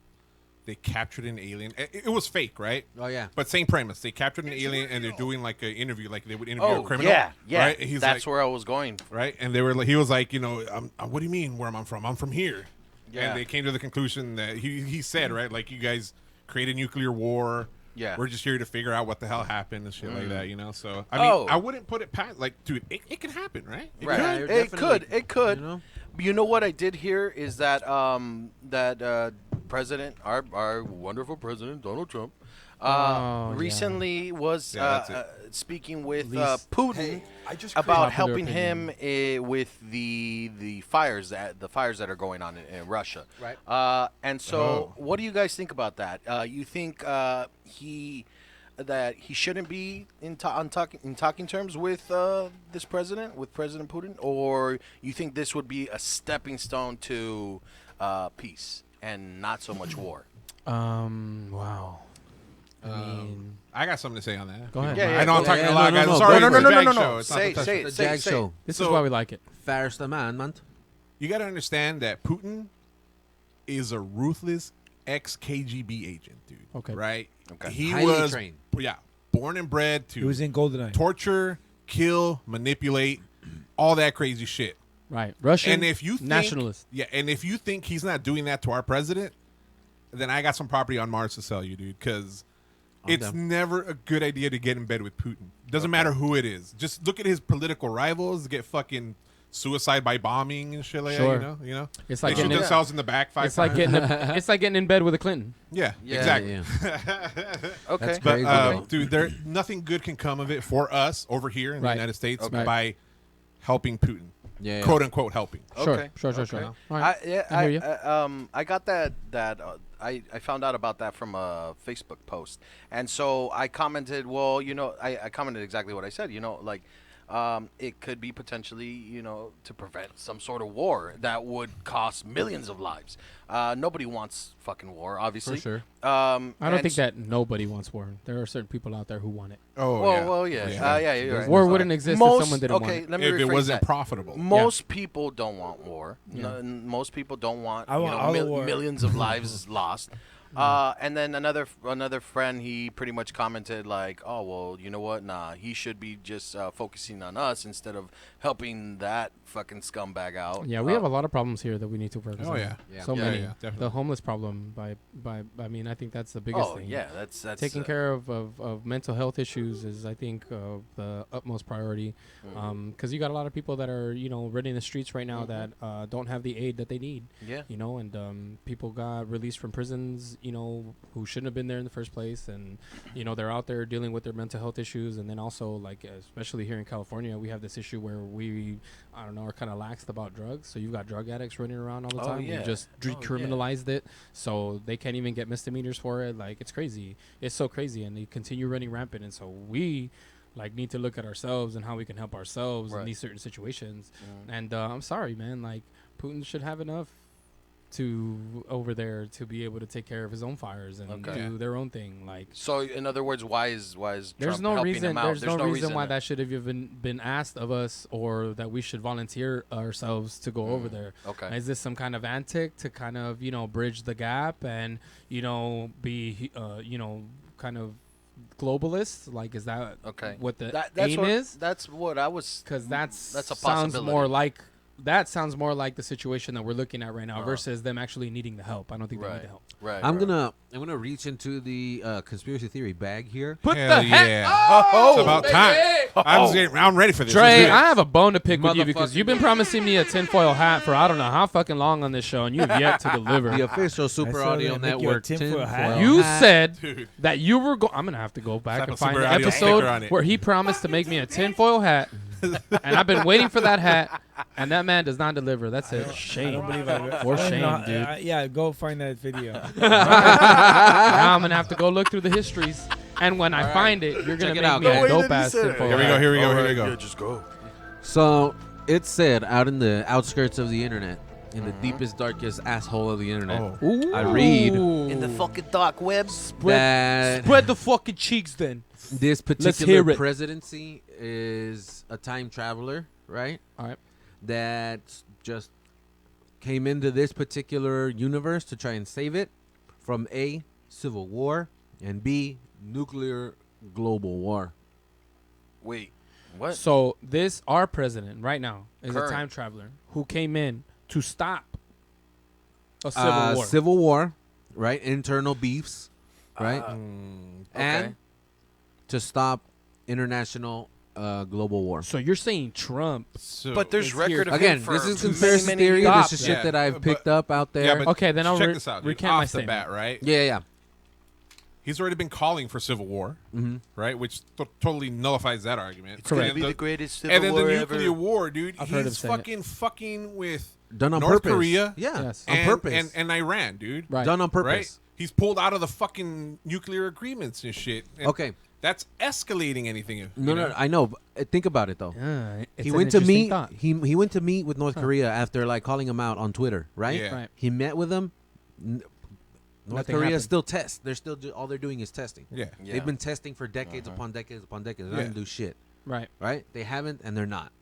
they captured an alien. It was fake, right? Oh yeah. But same premise. They captured an alien and they're doing like an interview, like they would interview a Oh criminal. yeah, Right? And he's that's like, where I was going. right? And they were like, he was like, what do you mean where am I from? I'm from here. Yeah. And they came to the conclusion that he said, right, like you guys created nuclear war. Yeah. We're just here to figure out what the hell happened and shit like that, So I mean, I wouldn't put it past, like, dude, it can happen, right? It Right. could. you're It definitely- could. It could. you know? You know what I did hear is that president, our wonderful president Donald Trump, Oh, yeah. recently was Yeah, that's speaking with Least- Putin about Popular helping opinion. him with the fires that are going on in Russia. Right. And so, what do you guys think about that? You think he that he shouldn't be in talking terms with this president, with President Putin, or you think this would be a stepping stone to peace and not so much war? Wow. I mean, I got something to say on that. Go ahead. Yeah, I know I'm talking a lot, guys. no, I'm sorry. no, it's a no, JAG no, show. no. It's not Say, the say, The say, JAG say. Show. this So- is why we like it. First Amendment. You got to understand that Putin is a ruthless ex-KGB agent, dude. Okay. Right? Okay. He Highly was trained. Yeah, born and bred He to was in GoldenEye. torture, kill, manipulate, all that crazy shit. Right. Russian And if you think, nationalist. yeah, and if you think he's not doing that to our president, then I got some property on Mars to sell you, dude. Because it's down. never a good idea to get in bed with Putin. Doesn't matter who it is. Just look at his political rivals get fucking suicide by bombing and shit like Sure. that. You know. It's They like shoot getting in, themselves in the back 5 it's like times. getting it's like getting in bed with a Clinton. Yeah, Yeah. exactly. Yeah. Okay. That's But crazy. dude, there nothing good can come of it for us over here in Right. the United States Okay. by helping Putin, Yeah. quote unquote helping. Sure. Okay. Sure. Okay. All right. I hear you. I got that. I found out about that from a Facebook post, and so I commented. Well, I commented exactly what I said. Like, it could be potentially, to prevent some sort of war that would cost millions of lives. Nobody wants fucking war, obviously. For sure. I don't think that nobody wants war. There are certain people out there who want it. Oh, Well, yeah. You're right. War wouldn't exist if someone didn't want it. Let me if it rephrase wasn't that. profitable. Most people don't want war. Yeah. Most people don't want, I want all the war. millions of lives lost. And then another friend, he pretty much commented like, "Oh well, you know what? Nah, he should be just focusing on us instead of helping that fucking scumbag out." Yeah, we have a lot of problems here that we need to work on. Oh, yeah. Yeah. So Yeah, many. yeah, definitely. The homeless problem I mean, I think that's the biggest Oh thing. yeah, that's Taking care of mental health issues is, I think, the utmost priority. Because you got a lot of people that are, running the streets right now that don't have the aid that they need. Yeah. And people got released from prisons, who shouldn't have been there in the first place. And, they're out there dealing with their mental health issues. And then also, like, especially here in California, we have this issue where are kind of laxed about drugs. So you've got drug addicts running around all the time. yeah. We just decriminalized it. So they can't even get misdemeanors for it. Like, it's crazy. It's so crazy. And they continue running rampant. And so we need to look at ourselves and how we can help ourselves in these certain situations. And I'm sorry, man. Like, Putin should have enough over there to be able to take care of his own fires and do their own thing. Like, So in other words, why is there's Trump no helping reason. him out? There's no reason why that should have even been asked of us, or that we should volunteer ourselves to go over there. Okay. Is this some kind of antic to kind of bridge the gap and be kind of globalist? Like, is that Okay. what the that's aim what, is? That's what I was. Because that's a sounds possibility. more like the situation that we're looking at right now versus them actually needing the help. I don't think they need the help. Right. I'm gonna reach into the conspiracy theory bag here. Put Hell the heck. yeah. Oh, It's about time. I'm ready for this. Dre, Let's do it. I have a bone to pick with you because Motherfucking- you've been promising me a tinfoil hat for I don't know how fucking long on this show, and you've yet to deliver. The official Super still Audio gonna make you a Network tinfoil hat. tinfoil You hat. said Dude. that you were going. I'm gonna have to go back Slap and a find Super the Audio sticker on episode it. where he promised to make me a tinfoil hat, and I've been waiting for that hat, and that man does not deliver. That's a I shame. don't believe I For I don't shame, know. dude. Yeah, go find that video. Now I'm gonna have to go look through the histories, and when I find it, you're gonna Check it make out, me a guys. dope ass tinfoil Here we hat. go. Here we go. Just go. So it said out in the outskirts of the internet, in the deepest, darkest asshole of the internet, Oh. Ooh. I read In the fucking dark web. that Spread the fucking cheeks, then. this hear particular it. presidency is a time traveler, right? All right. That just came into this particular universe to try and save it from A, civil war, and B, nuclear global war. Wait. What? So our president right now is Current. a time traveler who came in to stop a civil war. Civil war, right? Internal beefs, right? Okay. And to stop international global war. So you're saying Trump? So, But there's It's record here. of him Again, for this is many, conspiracy many theory. years. This is shit Yeah, that I've but- picked up out there. yeah, but Okay, then I'll check this out, dude. recant my Off the statement. bat, right? yeah. He's already been calling for civil war, right? Which totally nullifies that argument. It's gonna Correct. be And the greatest civil and then the war nuclear ever. war, dude. I've heard him He's say it. fucking with Done on North purpose. Korea, Yeah, Yes. on and, purpose. and Iran, dude. Right. Done on purpose. Right? He's pulled out of the fucking nuclear agreements and shit. And Okay, That's escalating anything. You No, know? I know. But think about it though. It's He an went to interesting meet. thought. He went to meet with North Korea after like calling him out on Twitter, right? Yeah. Right. He met with them. North Nothing Korea happened. still tests. They're still all they're doing is testing. Yeah. Yeah. They've been testing for decades upon decades upon decades. They're not Yeah. gonna do shit, Right. right? They haven't, and they're not.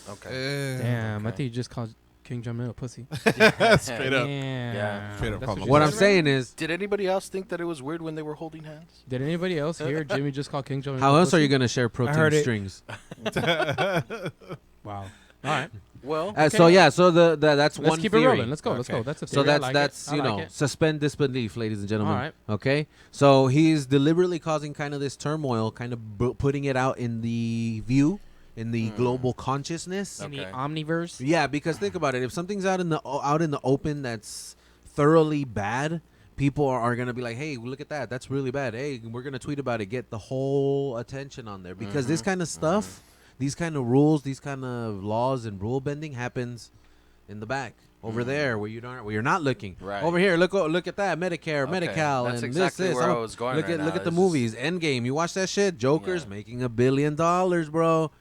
Okay. Damn, I think you just called King Jong-un a pussy. Straight up. Yeah. Straight up That's called what him you What a I'm said, saying is, Did anybody else think that it was weird when they were holding hands? right? Did anybody else hear Jimmy just call King Jong-un? how a else are pussy? you gonna share heard protein it. strings? Wow. All right. Well, So yeah, so that's Let's one keep theory. it rolling. Let's go. Let's Okay. go. That's a So theory. I like that's it. I you like know it. suspend disbelief, ladies and gentlemen. All right. Okay, so he's deliberately causing kind of this turmoil, kind of putting it out in the view, in the global consciousness. In the Okay. omniverse. Yeah, because think about it. If something's out in the open that's thoroughly bad, people are gonna be like, "Hey, look at that. That's really bad. Hey, we're gonna tweet about it. Get the whole attention on there." Because this kind of stuff, these kind of rules, these kind of laws and rule bending happens in the back over there where you're not looking. Right. Over here, look at that Medicare, Okay, Medi-Cal, that's and exactly this. where I Oh, was going Look right at look now. at the It's just- movies. Endgame. You watch that shit? Joker's Yeah. making $1 billion, bro.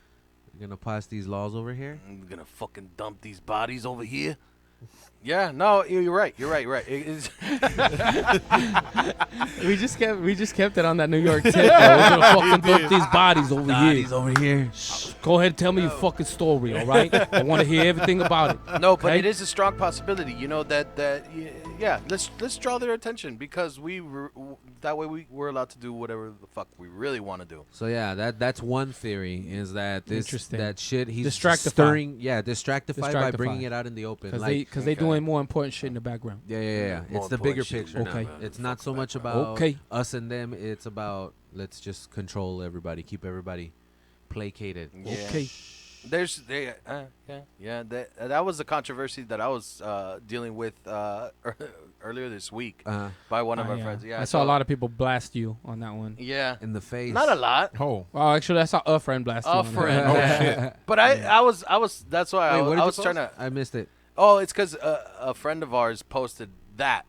You're gonna pass these laws over here? I'm gonna fucking dump these bodies over here. Yeah, no, you're right. You're right. Right. We just kept it on that New York tip. We're gonna fucking dump these bodies over here. over here. Go ahead and tell me your fucking story, all right? I want to hear everything about it. No, but Okay? it is a strong possibility. You know that yeah. Let's draw their attention because that way we're allowed to do whatever the fuck we really want to do. So yeah, that's one theory is that this Interesting. that shit he's Distractify. stirring, distractify by Distractify. bringing it out in the open. Because they doing more important shit in the background. Yeah. More It's the important bigger shit. picture. Okay. Now. It's not so much about Okay. us and them. It's about let's just control everybody, keep everybody placated. Yeah. Okay. That was the controversy that I was dealing with earlier this week by one of Oh, our yeah. friends. Yeah, I saw a lot of people blast you on that one. Yeah, In the face. not a lot. Oh. Well, actually, I saw a friend blast you. A on that friend. one. Oh shit. But I was. That's why Wait, what did I you was trying post? to. I missed it. Oh, it's because a friend of ours posted that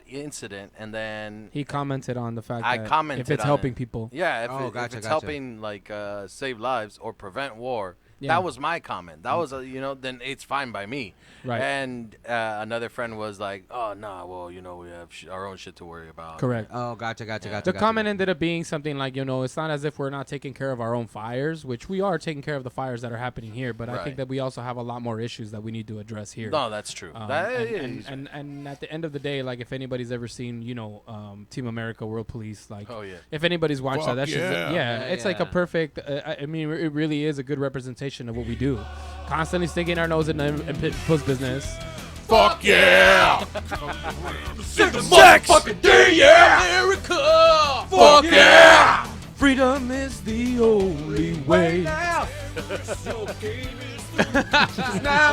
incident, and then He commented on the fact I that commented if it's on helping it. people. yeah, if, Oh, if gotcha, it's gotcha. helping like save lives or prevent war, Yeah. that was my comment. That was then it's fine by me. Right. And another friend was like, "Oh no, well we have our own shit to worry about." Correct. Oh, gotcha. The comment ended up being something like, it's not as if we're not taking care of our own fires, which we are taking care of the fires that are happening here, but I Right. think that we also have a lot more issues that we need to address here. No, that's true. And at the end of the day, like if anybody's ever seen, Team America, World Police, like Oh, yeah. if anybody's watched Fuck that, that's yeah. it's like a Yeah. perfect. I mean, it really is a good representation of what we do. Constantly sticking our nose in puss business. Fuck yeah! Sex! America! Fuck yeah! Freedom is the only way. Now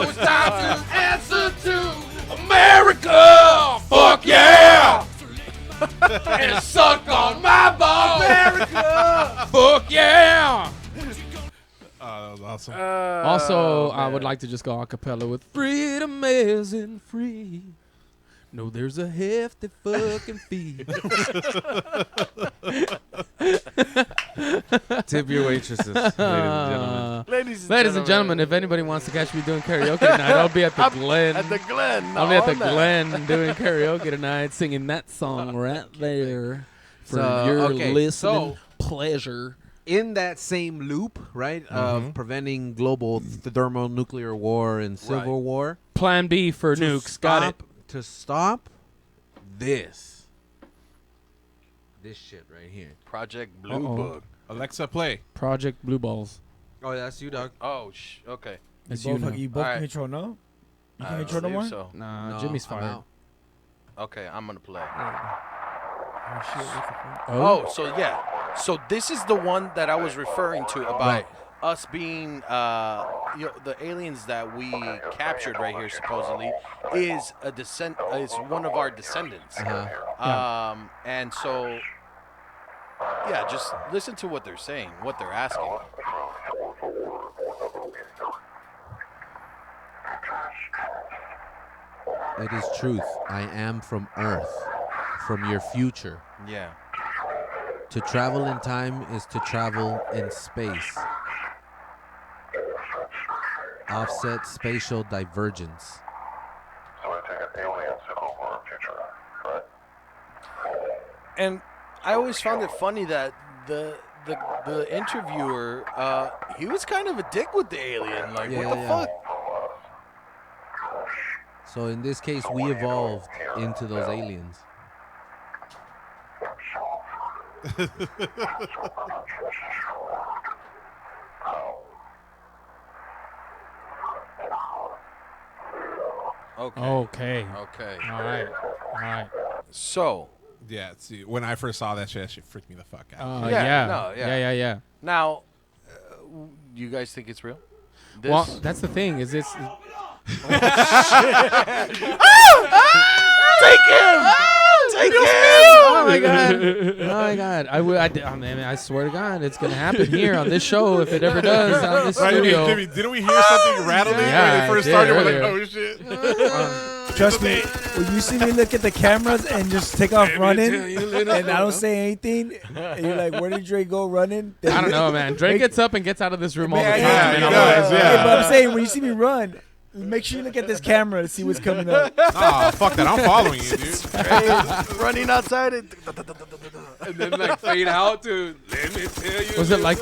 it's time to answer to America! Fuck yeah! And suck on my balls! America! Fuck yeah! That was awesome. Also, I would like to just go a cappella with freedom isn't free. No, there's a hefty fucking fee. Tip your waitresses, ladies and gentlemen. Ladies and gentlemen, if anybody wants to catch me doing karaoke tonight, I'll be at the Glen. at the Glen, I'll be at the on that. Glen doing karaoke tonight, singing that song right there for So, your okay, listening so- pleasure. In that same loop, right, of preventing global thermonuclear war and civil Right. war, Plan B for nukes. Got it. To stop this shit right here. Project Blue Uh-oh. Book. Alexa, play. Project Blue Balls. Oh, that's you, dog. Oh, okay. As You you both, know. you both Alright. can control, no? You I can control no believe more? So. Nah, No, Jimmy's I'm fired. out. Okay, I'm gonna play. Oh, shit, what the fuck? Oh, so yeah. So this is the one that I was referring to about Right. us being the aliens that we captured right here supposedly is is one of our descendants. And so yeah, just listen to what they're saying, what they're asking. It is truth. I am from Earth, from your future. Yeah. To travel in time is to travel in space. Offset spatial divergence. So I take it aliens took over our future, correct? And I always found it funny that the interviewer, he was kind of a dick with the alien. Like, what the fuck? So in this case, we evolved into those aliens. Okay. Okay. Okay. All right. All right. So, Yeah, see, when I first saw that shit freaked me the fuck out. Yeah, Yeah. no, yeah. Yeah. now, you guys think it's real? This? Well, that's the thing. Is this? Take him! Take him! Oh my god! Oh my god! I swear to God, it's gonna happen here on this show if it ever does on this Right, studio. Jimmy, didn't we hear something rattling Yeah, when they first I did started? We're like, earlier. oh shit. Trust me, when you see me look at the cameras and just take off running, and I don't say anything, and you're like, "Where did Dre go running?" I don't know, man. Drake gets up and gets out of this room all the Man, time. yeah, and he I'm does, like, yeah. Hey, but I'm saying when you see me run, make sure you look at this camera to see what's coming up. Nah, fuck that. I'm following you, dude. Running outside and And then like fade out to let me tell you. Was it like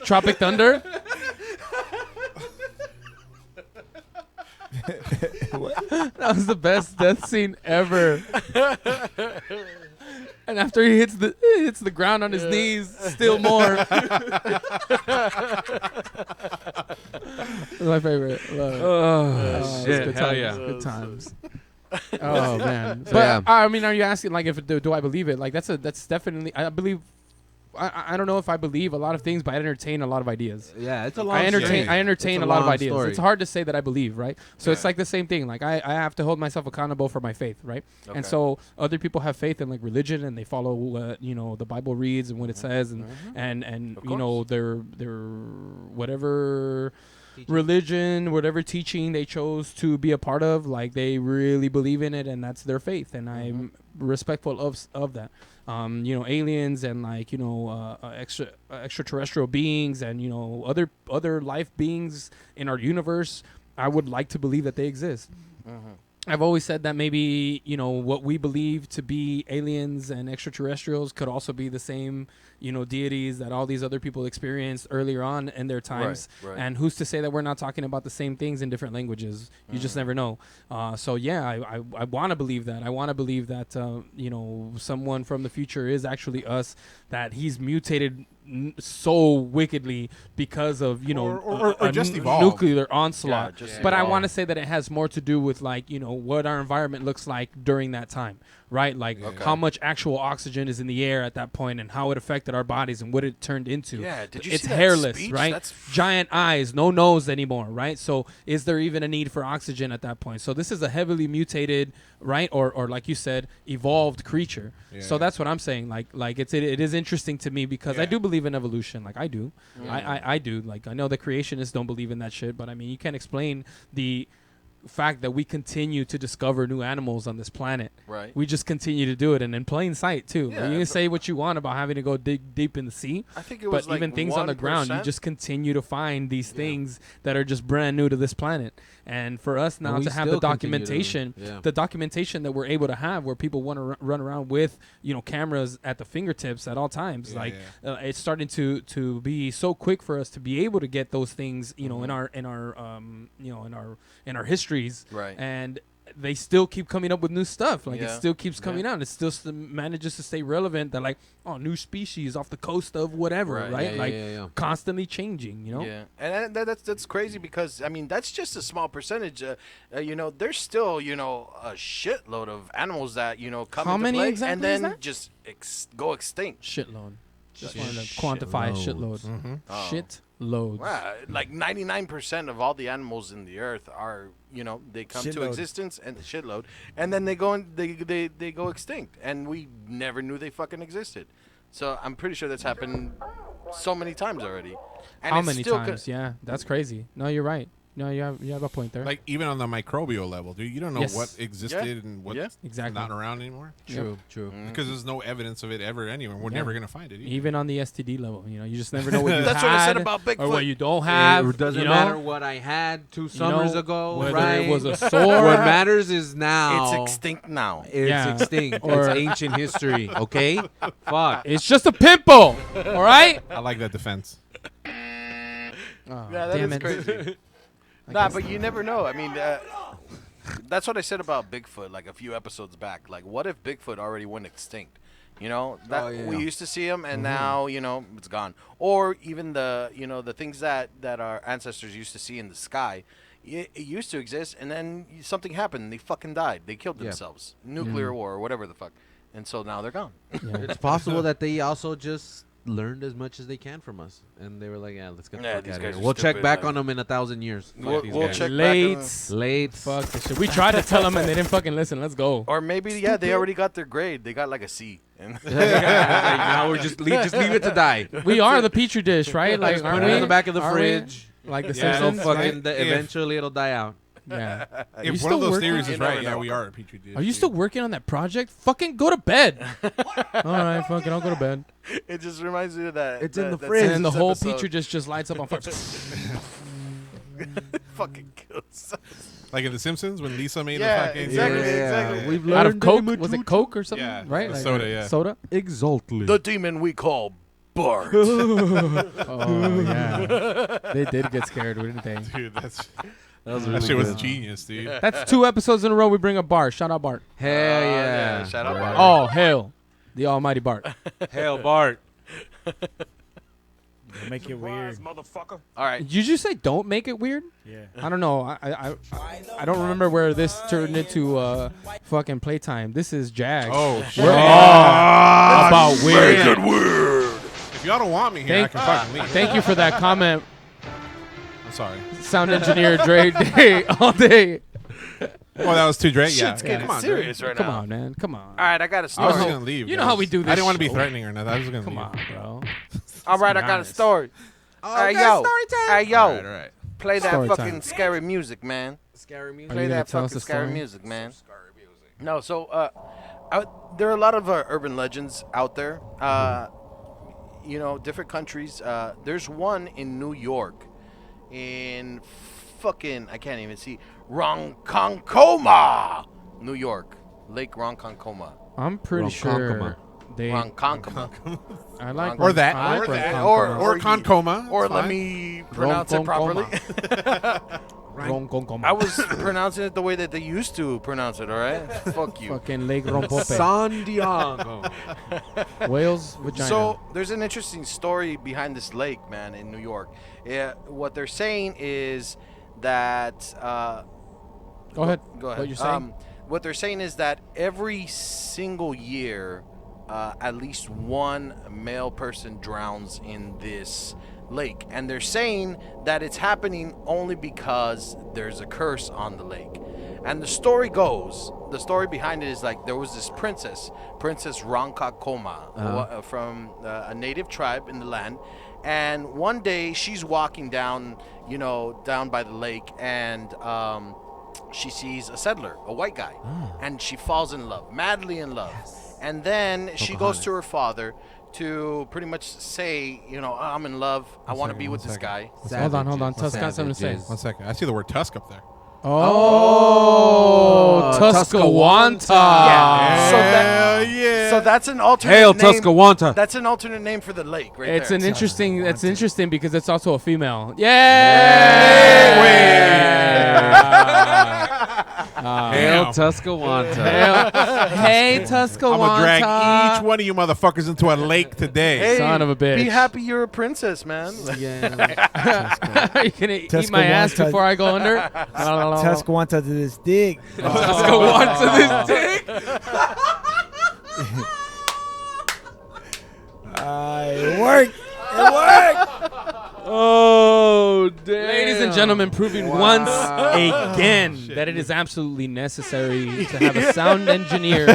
Tropic Thunder? That was the best death scene ever. And after he hits the ground on his knees, still more. That's my favorite. Love it. Oh, shit! Good Hell times, yeah! good times. Oh man! So, But yeah. I mean, are you asking like if do I believe it? Like that's definitely I believe. I don't know if I believe a lot of things, but I entertain a lot of ideas. Yeah, it's a long I entertain It's a lot of long ideas. story. It's hard to say that I believe, right? So it's Yeah. like the same thing. Like I have to hold myself accountable for my faith, right? Okay. And so other people have faith in like religion and they follow what the Bible reads and what it says and Of you know course. their whatever religion, whatever teaching they chose to be a part of, like they really believe in it and that's their faith, and I'm respectful of that. Aliens and like extraterrestrial beings and other life beings in our universe. I would like to believe that they exist. I've always said that maybe what we believe to be aliens and extraterrestrials could also be the same deities that all these other people experienced earlier on in their times. Right. And who's to say that we're not talking about the same things in different languages? You just never know. So yeah, I want to believe that. I want to believe that someone from the future is actually us. That he's mutated so wickedly because of Or just evolved. nuclear onslaught. Yeah, just But I evolved. want to say that it has more to do with like what our environment looks like during that time, right? Like how much actual oxygen is in the air at that point and how it affected our bodies and what it turned into. Yeah, did you It's see that hairless, speech? right? That's Giant eyes, no nose anymore, right? So is there even a need for oxygen at that point? So this is a heavily mutated, right? Or like you said, evolved creature. So Yeah. that's what I'm saying. Like it is interesting to me because I Yeah. do believe in evolution. Like I do. I do. Like I know the creationists don't believe in that shit, but I mean you can't explain the fact that we continue to discover new animals on this planet. Right. We just continue to do it, and in plain sight too. Yeah, You can but- say what you want about having to go dig deep in the sea, I think it was but like even things on the ground, you 1%. just continue to find these things that are just brand new to this planet. And for us now And we to have still the continue to- documentation, yeah. the documentation that we're able to have, where people want to run around with cameras at the fingertips at all times, Yeah, like it's starting to be so quick for us to be able to get those things, in our histories, Right. and they still keep coming up with new stuff. Like it Yeah. still keeps coming out. It still manages to stay relevant. That like, new species off the coast of whatever, Right. right? Yeah, like yeah. constantly changing. Yeah, and that's crazy because I mean that's just a small percentage. There's still a shitload of animals that come How into many play exactly and is then that? just go extinct. Shitload. Just wanted to Shitloads. quantify shitload. Oh. Shitloads. Wow, like 99% of all the animals in the earth are they come to Shitload. existence and shitload, and then they go extinct, and we never knew they fucking existed. So I'm pretty sure that's happened so many times already. And How it's many still times? Yeah, that's crazy. No, you're right. No, you have a point there. Like even on the microbial level, dude, you don't know Yes. what existed and what's Yeah. Exactly. not around anymore. True. Because there's no evidence of it ever anywhere. We're Yeah. never gonna find it. Either. Even on the STD level, you just never know what you That's had what I said about or what Bigfoot. you don't have. It doesn't you know? matter what I had 2 summers ago. whether right? it was a sore. What matters is now. It's extinct now. It's Yeah. extinct. Or- it's ancient history. Okay. Fuck. It's just a pimple. All right. I like that defense. Oh, Yeah, that damn is it. crazy. Nah, but you never know. I mean, that's what I said about Bigfoot like a few episodes back. Like, what if Bigfoot already went extinct? You know, that Oh, yeah. we used to see him, and now it's gone. Or even the things that our ancestors used to see in the sky. It used to exist, and then something happened. And they fucking died. They killed Yeah. themselves. Nuclear war or whatever the fuck. And so now they're gone. It's possible that they also just learned as much as they can from us, and they were like, "Yeah, let's get the Yeah, fuck these out of guys here. are We'll check stupid, back like- on them in 1,000 years." We'll guys. check Late. back. Late. Fuck this shit. We tried to tell them and they didn't fucking listen. Let's go. Or maybe they already got their grade. They got like a C. And Now we're just leave it to die. We are the petri dish, right? Like, Put aren't it we? in the back of the Aren't we? fridge. Like the Yeah, It'll Simpsons. fucking right? eventually it'll die out. Yeah. If you one still of those working? theories You is never right, yeah, know. we are a petri dish. Are you dude. still working on that project? Fucking go to bed. All right, fucking, I'll go to bed. it just reminds me of that. It's in the that fridge. And then the whole Simpsons petri dish just lights up on fire. episode. Fucking kills. like in The Simpsons when Lisa made Yeah, the fucking exactly, exactly. We've Out of learned Coke? them Was to- it Coke or something? Yeah, right? the soda, yeah. Soda? Exaltly. The demon we call Bart. Oh, yeah. They did get scared, didn't they? Dude, That that shit was genius, dude. That's 2 episodes in a row we bring up Bart. Shout out Bart. Hell yeah. Shout out Bart. Oh, hail. The almighty Bart. Hell, Bart. Make it weird. All right. Did you just say don't make it weird? Yeah. I don't know. I don't remember where this turned into fucking playtime. This is JAG. Oh, shit. We're all about weird. If y'all don't want me here, I can fucking leave. Thank you for that comment, I'm sorry. sound engineer Dre Day all day. Oh, that was too Dre? Yeah. Shit's getting Come on, serious Dre. right Come now. on, man. Come on. All right, I got a I story. was just going to leave. You know how we do this I didn't want to be show. threatening or nothing. I was just going to Come leave. on, bro. All right, I got a honest. story. Hey, yo. Hey, yo. All right. Play that Story fucking time. scary music, man. Scary music. Are Play you gonna that tell us fucking a scary story? music, man. No, so there are a lot of urban legends out there. Different countries. There's one in New York, in fucking I can't even see Ronkonkoma, New York, Lake Ronkonkoma. I'm pretty Ronkonkoma. sure they. Ronkonkoma. I like Or that. I Or like that. Ronkonkoma. Or Concoma. Or It's let fine. me pronounce it properly. Ronkonkoma. I was pronouncing it the way that they used to pronounce it. All right, fuck you. fucking Lake Rompope. San Diego. Whales vagina. So there's an interesting story behind this lake, man, in New York. What they're saying is that go ahead. Go ahead. What you're saying? What they're saying is that every single year, at least one male person drowns in this lake, and they're saying that it's happening only because there's a curse on the lake. And the story behind it is like there was this Princess Ronkonkoma, from a native tribe in the land, and one day she's walking down by the lake, and she sees a settler, a white guy, and she falls in love, madly in love. And then she goes to her father to pretty much say, I'm in love. I want to be with this guy. Hold on. Tusk got something to say. Savages. 1 second. I see the word Tusk up there. Oh, Tuscawanta. Yeah. Hell yeah. So that's an alternate Hail name. Tuscawanta. That's an alternate name for the lake, right It's there. an interesting. That's interesting because it's also a female. Yay! Hail Damn. Tuscawanta. Hey, Tuscawanta. I'm going to drag each one of you motherfuckers into a lake today. Hey, Son of a bitch. Be happy you're a princess, man. Yeah. Are you gonna eat my ass Tuscawanta. before I go under? Tuscawanta to this dick. Tuscawanta this dick. It worked. It worked. Oh, damn. Ladies and gentlemen, proving once again that it is absolutely necessary to have a sound engineer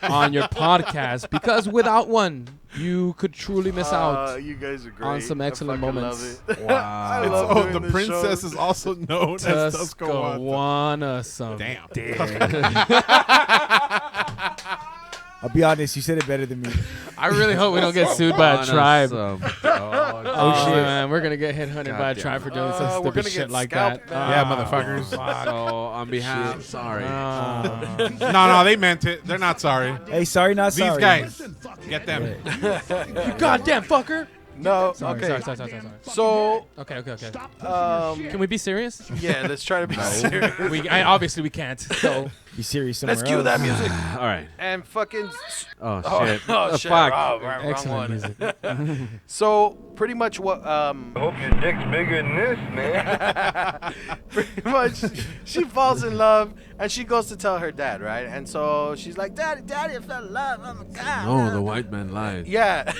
on your podcast, because without one, you could truly miss out You guys are great. on some excellent I fucking moments. Love it. Wow. I love Oh, doing the this princess show. is also known as Tuscaloosa. Tuscaloosa. Some Damn. dick. I'll be honest, you said it better than me. I really hope we don't get sued by a tribe. Awesome. Oh shit. man, we're gonna get headhunted by a Goddamn. tribe for doing some We're stupid gonna shit get like scalped, that. man. Yeah, motherfuckers. So on behalf, sorry. No, they meant it. They're not sorry. Hey, sorry, not These sorry. guys, get them. You goddamn fucker. No, Sorry, okay. sorry. So, Okay. um, Can we be serious? yeah, let's try to be serious. Obviously we can't. So Be serious somewhere Let's cue else. that music All right. and fucking. Oh, shit. Oh shit! Fuck. Oh, wrong excellent one. music. So pretty much what Hope your dick's bigger than this, man. pretty much she falls in love and she goes to tell her dad, right? And so she's like, Daddy, I fell in love. Oh my god. No, the white man lied. Yeah.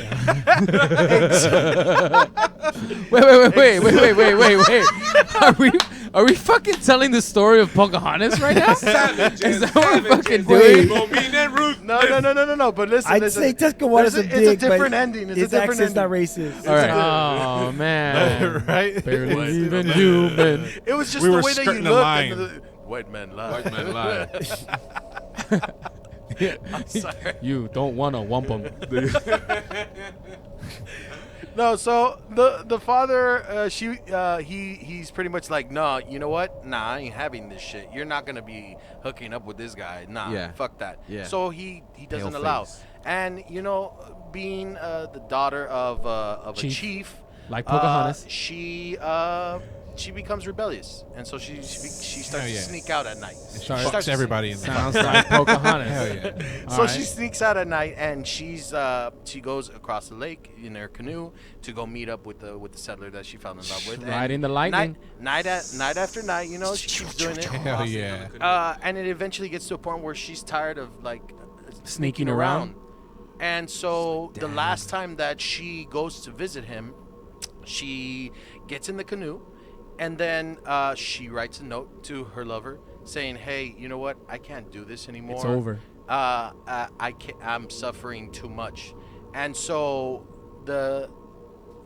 Wait. Are we fucking telling the story of Pocahontas right now? Is that what we're fucking doing? No. But listen, I'd listen. say Tuscaloosa's a It's dick, a different but ending. It's a His different accent's ending. not racist. All right. Oh man. Right? Barely even human. It was just We the were way that you skirting the looked. line. And the white man lied. White man lied. I'm sorry. You don't wanna wump them. No, so the father, he's pretty much like, no, you know what? Nah, I ain't having this shit. You're not gonna be hooking up with this guy. Nah, Yeah. fuck that. Yeah. So he doesn't Pale allow. face. And you know, being the daughter of a Chief. chief, Like Pocahontas. she becomes rebellious, and so she starts to yeah. sneak out at night. She Sorry. fucks everybody in there. Sounds like Pocahontas. Hell yeah. So All she right. sneaks out at night, and she goes across the lake in her canoe to go meet up with the settler that she fell in love with. And Riding the lightning. night after night, you know, she keeps doing it. Hell yeah. And it eventually gets to a point where she's tired of like Sneaking around. And so the last time that she goes to visit him, she gets in the canoe, and then she writes a note to her lover saying, "Hey, you know what? I can't do this anymore. It's over. I can't, I'm suffering too much." And so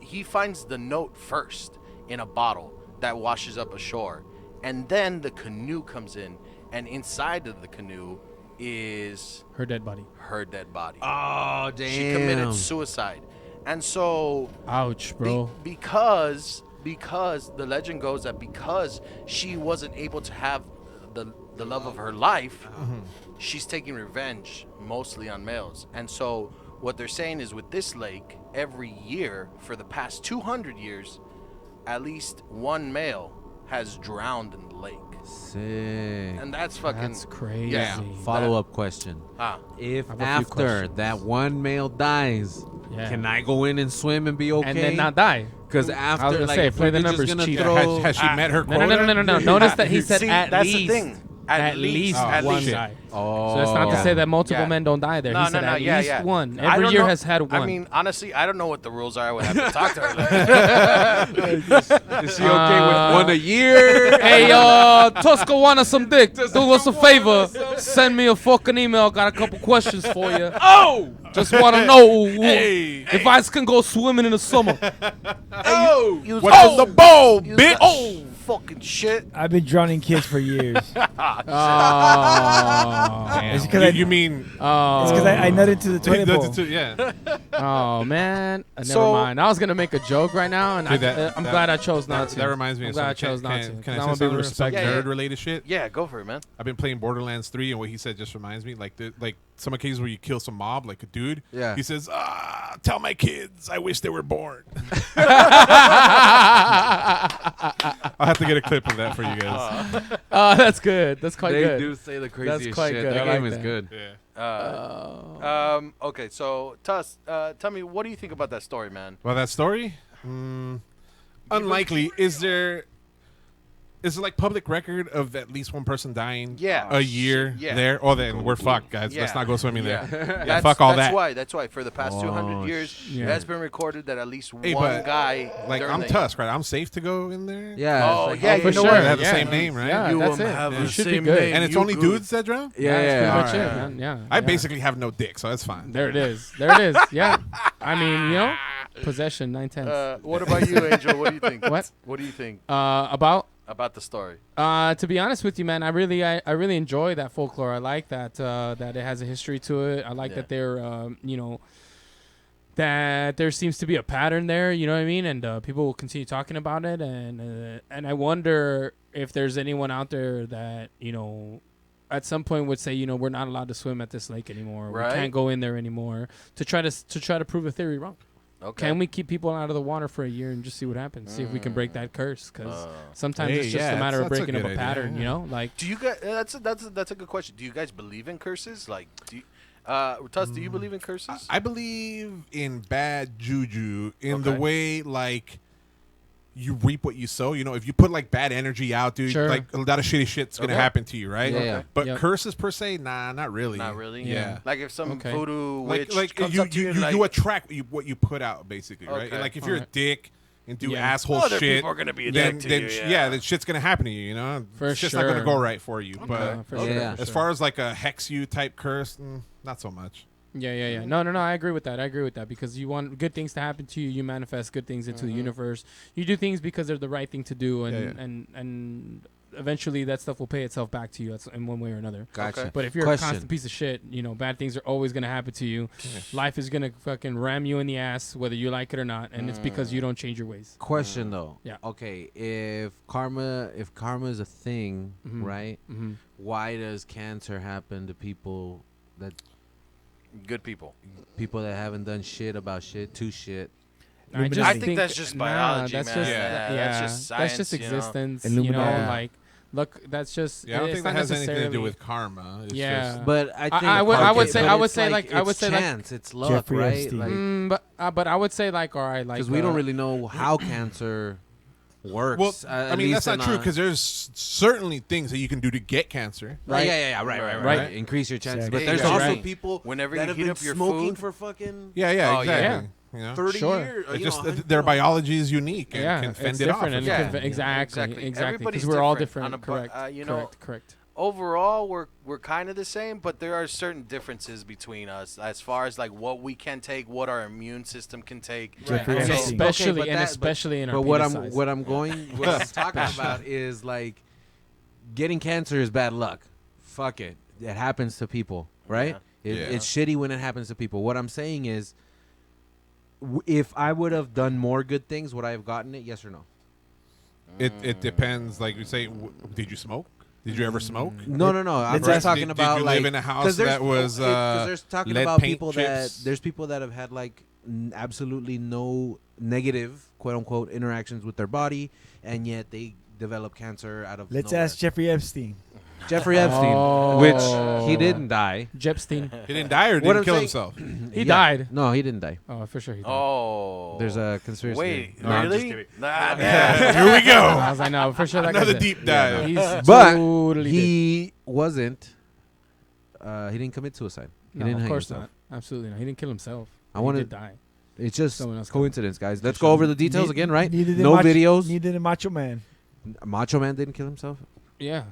he finds the note first in a bottle that washes up ashore, and then the canoe comes in, and inside of the canoe is Her dead body. her dead body. Oh, damn. She committed suicide. And so Ouch, bro. because the legend goes that because she wasn't able to have the love of her life, she's taking revenge mostly on males. And so what they're saying is with this lake, every year for the past 200 years, at least one male has drowned in the lake. Sick. And that's fucking That's crazy. Yeah. Follow-up question. If I have a few after questions. that one male dies, Yeah. can I go in and swim and be okay? And then not die. Because after, I was gonna like, say, if play the we're just numbers, gonna Chief. throw- Has she met her No. quota? Notice that he said See, at that's least. the thing. At least. Oh, At one least. guy. Oh. So that's not to say that multiple Yeah. men don't die there. No, He said at yeah, least yeah. one. I Every don't year know- has had one. I mean, honestly, I don't know what the rules are. I would have to talk to her. Is she okay with one a year? Hey, Tosca wanted some dick. Do us a favor. Send me a fucking email. Got a couple questions for you. Oh! Just want to know Hey! if I can go swimming in the summer. Oh! You was- What's in the bowl, You bitch? oh, fucking shit. I've been drowning kids for years. It's Damn. because I- you mean... because I nutted to the toilet bowl. Yeah. Oh man, never So- mind. I was gonna make a joke right now, and Dude, I'm glad I chose not to. That reminds me I'm of glad I something. chose not to. Can 'cause I I say want to be something? Some respectful. Yeah, yeah. nerd-related shit? Yeah, go for it, man. I've been playing Borderlands 3, and what he said just reminds me, like some occasions where you kill some mob, like a dude. Yeah. He says, tell my kids I wish they were born. I'll have to get a clip of that for you guys. That's good. That's quite They good. do say the craziest quite shit. good. That I game like is that. good. Yeah. Okay, so Tuss, tell me, what do you think about that story, man? Well, that story? Unlikely. Is there... is it like public record of at least one person dying Yeah. a year Yeah. there? Oh, then we're fucked, guys. Yeah. Let's not go swimming Yeah. there. That's, fuck all that's that. Why. That's why. For the past 200 years, Yeah. it has been recorded that at least Hey, one but, guy. Like, during I'm the- Tusk, right? I'm safe to go in there? Yeah. Oh, it's like, yeah, hey, for For They sure. have the yeah. same name, right? Yeah, You that's have it. the You should be same good. name. And it's You only good. dudes that drown? Yeah, That's pretty yeah. much it, Alright. man. Yeah. I yeah. basically have no dick, so that's fine. There it is. There it is. Yeah. I mean, you know, possession 9/10. What about you, Angel? What do you think? What? What do you think About the story? to be honest with you, man, I really enjoy that folklore. I like that that it has a history to it. I like Yeah. that there you know, that there seems to be a pattern there. You know what I mean? And people will continue talking about it. And I wonder if there's anyone out there that, you know, at some point would say, you know, we're not allowed to swim at this lake anymore. Right. We can't go in there anymore, to try to prove a theory wrong. Okay. Can we keep people out of the water for a year and just see what happens? See if we can break that curse. Because sometimes Hey, it's just yeah, a matter of that's a breaking up good a idea, pattern. yeah. You know, like Do you guys? That's a good question. Do you guys believe in curses? Like, do you, Tuss, do you believe in curses? I believe in bad juju in the Okay. way, like, you reap what you sow. You know, if you put, like, bad energy out, dude, Sure. like, a lot of shitty shit's going to Okay. happen to you, right? Yeah, yeah. But Yep. curses, per se, nah, not really. Not really. Yeah. Like if some Okay. voodoo witch Like comes you, up to you, and like, you attract what you put out, basically, right? Okay. Like, if you're a Alright. dick and do Yeah. asshole Other shit, people are gonna be a then, dick to then you, sh- yeah. then shit's going to happen to you, you know? For it's just not going to sure. go right for you. But for Okay. sure, Yeah. for as sure. far as, like, a hex you type curse, not so much. Yeah. No. I agree with that. Because you want good things to happen to you. You manifest good things into the universe. You do things because they're the right thing to do, and Yeah. and eventually that stuff will pay itself back to you in one way or another. Gotcha. Okay. But if you're Question. a constant piece of shit, you know, bad things are always gonna happen to you. Life is gonna fucking ram you in the ass, whether you like it or not, and it's because you don't change your ways. Question though. Yeah. Okay, if karma is a thing, Mhm. right? Mm-hmm. Why does cancer happen to people good people. that haven't done shit about shit to shit? Illuminati. I think that's just biology, that's man. Just, Yeah, yeah, that's just that's just science, you know? existence. Illuminati. Like, look, that's just. Yeah, I don't it's think not that has anything to do necessarily- with karma. It's Yeah. just, But I think I would okay, say- but I would it's say, like, I it's would say, like, chance, it's luck, Jeffrey right? Epstein. Like, but I would say like, all right, like because we don't really know how cancer works. well, at I mean, that's least not true in because there's certainly things that you can do to get cancer. Right. Right. Right. Increase your chances. Exactly. But there's Exactly. also Right. people Whenever that you have heat been up your smoking food- for fucking Yeah, Oh, yeah. exactly. You know? 30 Sure. years. It's you just know, their biology is unique and yeah, can fend it's it off. different, and Yeah. it can, exactly, Everybody's because we're all different different. on a bu- Correct. you know, correct. Overall, we're kind of the same, but there are certain differences between us as far as like what we can take, what our immune system can take. Jeffrey And So- Epstein. especially, but and that- especially in our But what penis I'm size. what I'm talking about is like getting cancer is bad luck. Fuck it. It happens to people, right? Yeah. It's shitty when it happens to people. What I'm saying is if I would have done more good things, would I have gotten it? Yes or no? It depends. Like you say, did you smoke? Did you ever smoke? No. I'm Let's just ask- talking Did about you like live in a house 'cause there's- that was there's talking lead about paint people chips? that there's people that have had like absolutely no negative quote unquote interactions with their body, and yet they develop cancer out of Let's nowhere. ask Jeffrey Epstein. Jeffrey Epstein, Oh. which he didn't die. Jepstein. He didn't die or What didn't I'm kill saying- himself. He Yeah. died. No, he didn't die. Oh, for sure he died. Oh, There's a conspiracy. wait, theory. No, I'm just really? kidding. Nah, Here we go. I was like, no, for sure that Another guy's deep dead. dive. He's But totally dead. he wasn't. He didn't commit suicide. He No, didn't of hang course himself. not. Absolutely not. He didn't kill himself. I He wanted- did die. It's just Someone else coincidence, guys. Let's go over the details again, right? Neither did No videos. Neither did Macho Man. Macho Man didn't kill himself. Yeah.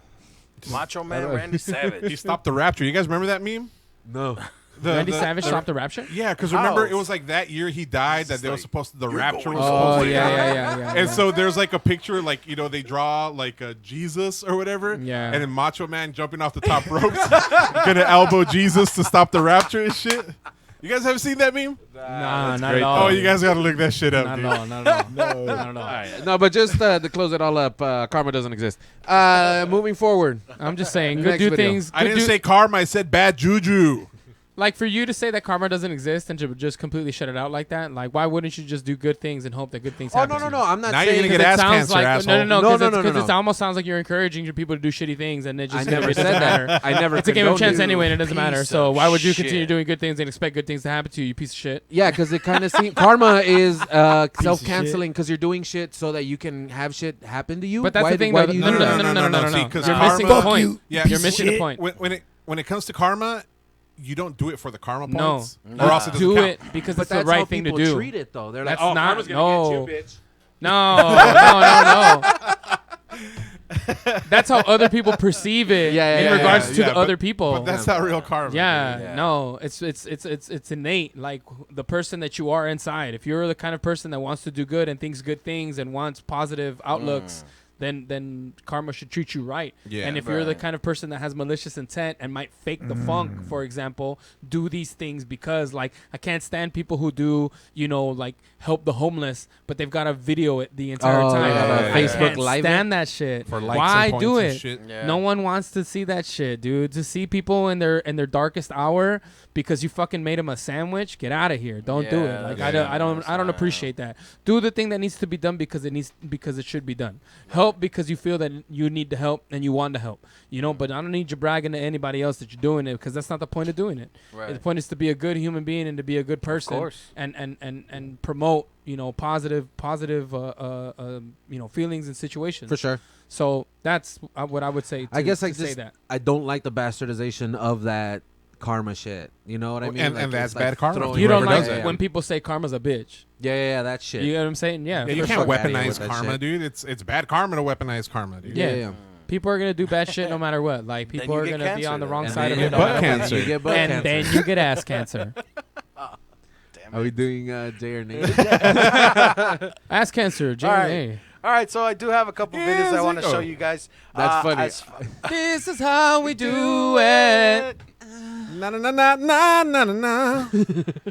Macho Man Randy Savage. He stopped the rapture. You guys remember that meme? No. The- Randy the- Savage the- stopped the rapture? Yeah, because remember How? it was like that year he died that they were supposed to, the rapture was Oh, supposed to yeah, happen. yeah. And so there's like a picture, like, you know, they draw like a Jesus or whatever. Yeah. And then Macho Man jumping off the top ropes, gonna elbow Jesus to stop the rapture and shit. You guys haven't seen that meme? Nah, not great. at all. Oh, you guys gotta look that shit up, Not dude. at all. Not at all. Not at all. No, but just to close it all up, karma doesn't exist. Moving forward. I'm just saying, good Next do video. things. I good didn't do- say karma, I said bad juju. Like, for you to say that karma doesn't exist and to just completely shut it out like that, like, why wouldn't you just do good things and hope that good things Oh, happen? no, to no, you? no. I'm not Now you're saying gonna get It ass sounds cancer, like asshole. no, No, because no. it almost sounds like you're encouraging people to do shitty things, and it just I never it doesn't said matter. that. I never It's a game of condoned chance it. anyway, and it doesn't matter. Piece So of why would you shit. continue doing good things and expect good things to happen to you? You piece of shit. Yeah, because it kind of seems karma is self-canceling because you're doing shit so that you can have shit happen to you. But that's why the thing, why though. do you No, do no, that? no, no, no, no, See, no. 'cause You're karma- missing the Fuck point. you. Yeah, You're missing the shit. point. When it comes to karma, you don't do it for the karma No, points, or else it doesn't do count. it because But it's the that's how right thing to people do. treat it, though. They're like, That's oh, not. Karma's gonna No, get you, bitch. no. That's how other people perceive it in regards to the but- other people. But that's not real karma. Yeah, Yeah. no, it's innate. Like the person that you are inside. If you're the kind of person that wants to do good and thinks good things and wants positive outlooks, then karma should treat you right. Yeah. And if you're the Right. kind of person that has malicious intent and might fake the funk, for example, do these things because, like, I can't stand people who do, like, help the homeless, but they've got to video it the entire Oh, time. yeah, I Facebook can't Live it? stand that shit. For likes Why and do points it? and shit. Yeah. No one wants to see that shit, dude. To see people in their darkest hour because you fucking made them a sandwich, get out of here. Don't do Yeah, it. Like that's I don't not- appreciate that. Do the thing that needs to be done because it should be done. Help because you feel that you need to help and you want to help. But I don't need you bragging to anybody else that you're doing it because that's not the point of doing it. Right. The point is to be a good human being and to be a good person. course. And promote positive feelings and situations. For sure. So that's what I would say. I guess to I say just that. I don't like the bastardization of that karma shit. You know what I Well, mean? and Like, that's it's like bad karma. throwing- You don't Whoever like does it. when people say karma's a bitch. Yeah, that shit. You know what I'm saying? Yeah. Yeah, you for can't sure. outta here weaponize with that karma, shit. dude. It's bad karma to weaponize karma, dude. Yeah. People are gonna do bad shit no matter what. Like Then people you are get gonna be cancer on the then. wrong And side then of you it. get no butt matter what. cancer. You get butt And cancer. then you get ass cancer. Damn Are we it. doing J or Nate? Ass cancer, J All and right. A. All right, so I do have a couple videos I Yes, want to go. show you guys. That's funny. This is how we do it. Na na na na na na na na.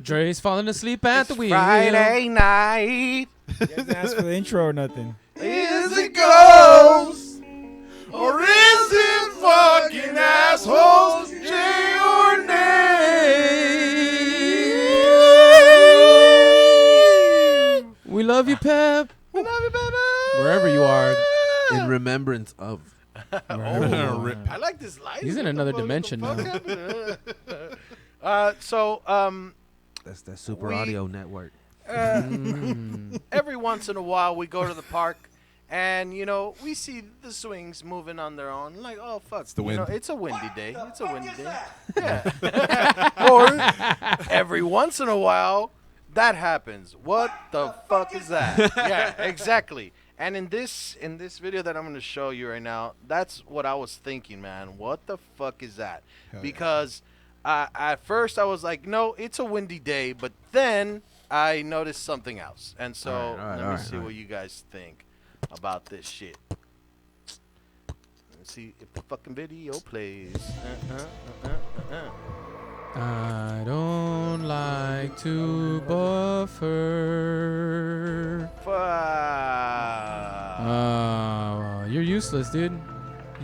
Dre's falling asleep at the wheel. Friday night. You guys didn't ask for the intro or nothing. Is it ghosts or is it fucking assholes? J or Nate? We love you, Pep. We love you, baby. Wherever you are. In remembrance of. I like this light. He's in What the another fuck- dimension what the now. fuck happened? That's that Super We- Audio Network. Every once in a while we go to the park and we see the swings moving on their own, like, oh fuck, the wind. it's a windy day, yeah. Or every once in a while that happens. What the fuck is that? Yeah, exactly. And in this video that I'm going to show you right now, that's what I was thinking, man. What the fuck is that? Because at first I was like, no, it's a windy day, but then I noticed something else. And so All right, let all me right, see all what you guys think about this shit. Let's see if the fucking video plays. I don't like to buffer. You're useless, dude.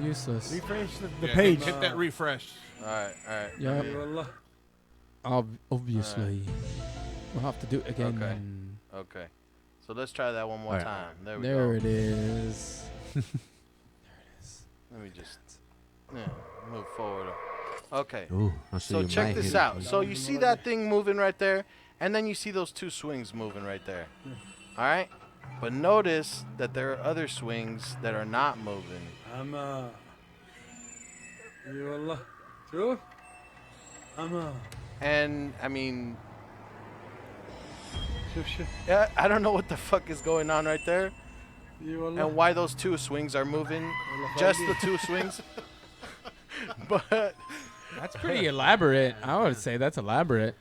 Useless. Refresh the Yeah, page. Hit that refresh. Alright. Yep. Obviously. We'll have to do it again. Okay. So let's try that one more All right. time. There we There go. it is. Let me just move forward. Okay. Ooh, I'll show So you check my this hidden out. place. So you see that thing moving right there, and then you see those two swings moving right there. All right? But notice that there are other swings that are not moving. And I mean, yeah, I don't know what the fuck is going on right there, and why those two swings are moving. Just the two swings. But That's pretty elaborate. I would say that's elaborate.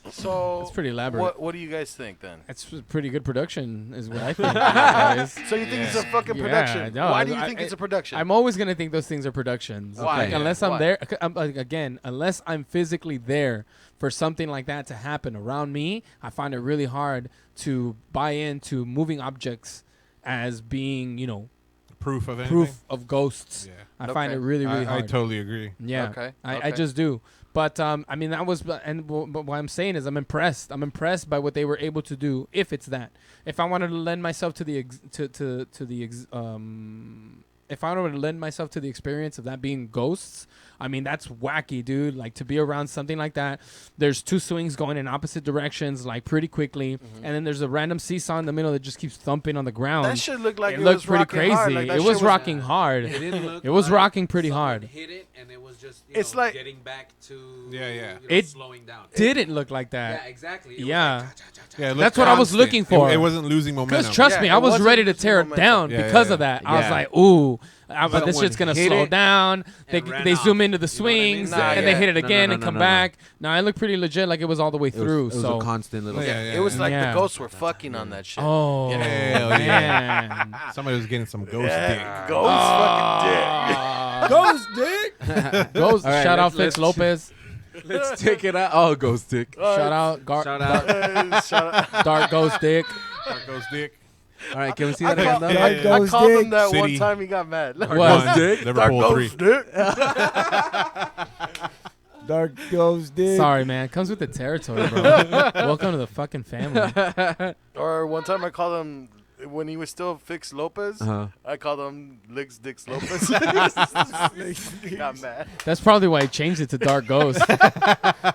so It's pretty elaborate. What do you guys think then? It's pretty good production, is what I think. guys. So you think it's a fucking Yeah, production? no, Why do you I- think it's a production? I'm always gonna think those things are productions. Why? Like, unless I'm Why? there, again, unless I'm physically there for something like that to happen around me, I find it really hard to buy into moving objects as being, proof of anything. proof of ghosts. Yeah. I find it Okay. really, really I hard. totally agree. Yeah. Okay, I okay. just do. But I mean, that was, but what I'm saying is, I'm impressed. I'm impressed by what they were able to do. If it's that, if I wanted to lend myself to the if I wanted to lend myself to the experience of that being ghosts, I mean, that's wacky, dude. Like, to be around something like that. There's two swings going in opposite directions, like, pretty quickly, and then there's a random seesaw in the middle that just keeps thumping on the ground. That shit looked like it it looked was pretty rocking crazy. hard. Like, that it shit was rocking hard. It didn't look. It was like rocking pretty someone hard. Hit it, and it was just. It's like- getting back to. Yeah. You know, It slowing down. Didn't look like that. Yeah, exactly. It was Yeah. like, Yeah, it looked That's what I was constant. looking for. It wasn't losing momentum. Because trust Yeah, me, it I was wasn't ready to losing tear it momentum. down Yeah, because yeah, of that. I yeah. was like, ooh, this Someone shit's gonna hit slow it down. They and ran they zoom off. into the You know what I mean? swings Nah, and yeah. they hit it No, no, again no, and no, come no. back. Now it looked pretty legit, like it was all the way It was, through. it was so a constant little. Yeah, It was like Yeah. the ghosts were fucking on that shit. oh You know? Hell man, Somebody was getting some ghost Yeah, dick. ghost fucking Ghost dick. Ghost. All right, Shout out let's- Fitz Lopez. Let's take it out. Oh, ghost dick. Shout out Shout out. Shout out. Dark Ghost Dick. Dark ghost dick. All right, can we see I that again? call- though? Yeah. I Ghost called dick. him that one City. time. He got mad. Dark What? one, Dick? Liverpool 3. Dark ghost dick. Sorry, man. Comes with the territory, bro. Welcome to the fucking family. Or one time I called him when he was still Fix Lopez. Uh-huh. I called him Licks Dicks Lopez. He got mad. That's probably why he changed it to Dark Ghost.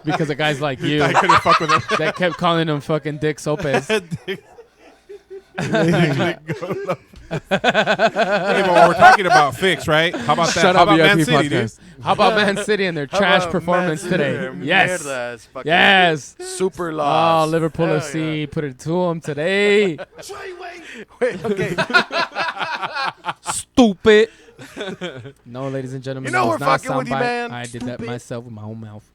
Because of guys like you I couldn't fuck with him. that kept calling him fucking Dick Lopez. Hey, but we're talking about Fix, right? How about that? Shut How up, about Man VIP City, dude? podcast. How about Man City and their How trash about performance Man City? today? Mierda, Yes. it's fucking Yes. Super Oh, loss. Liverpool Hell FC yeah. put it to him today. Wait, okay. Stupid. No, ladies and gentlemen, You know that we're was not fucking with you, soundbite. man. I did that Stupid. myself with my own mouth.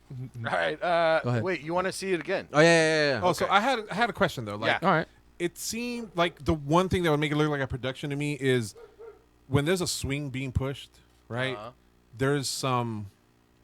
All right. Go ahead. Wait, you want to see it again? Oh yeah. Oh, so I had a question though. Like, Yeah. All right. it seemed like the one thing that would make it look like a production to me is when there's a swing being pushed, right? Uh-huh. There's some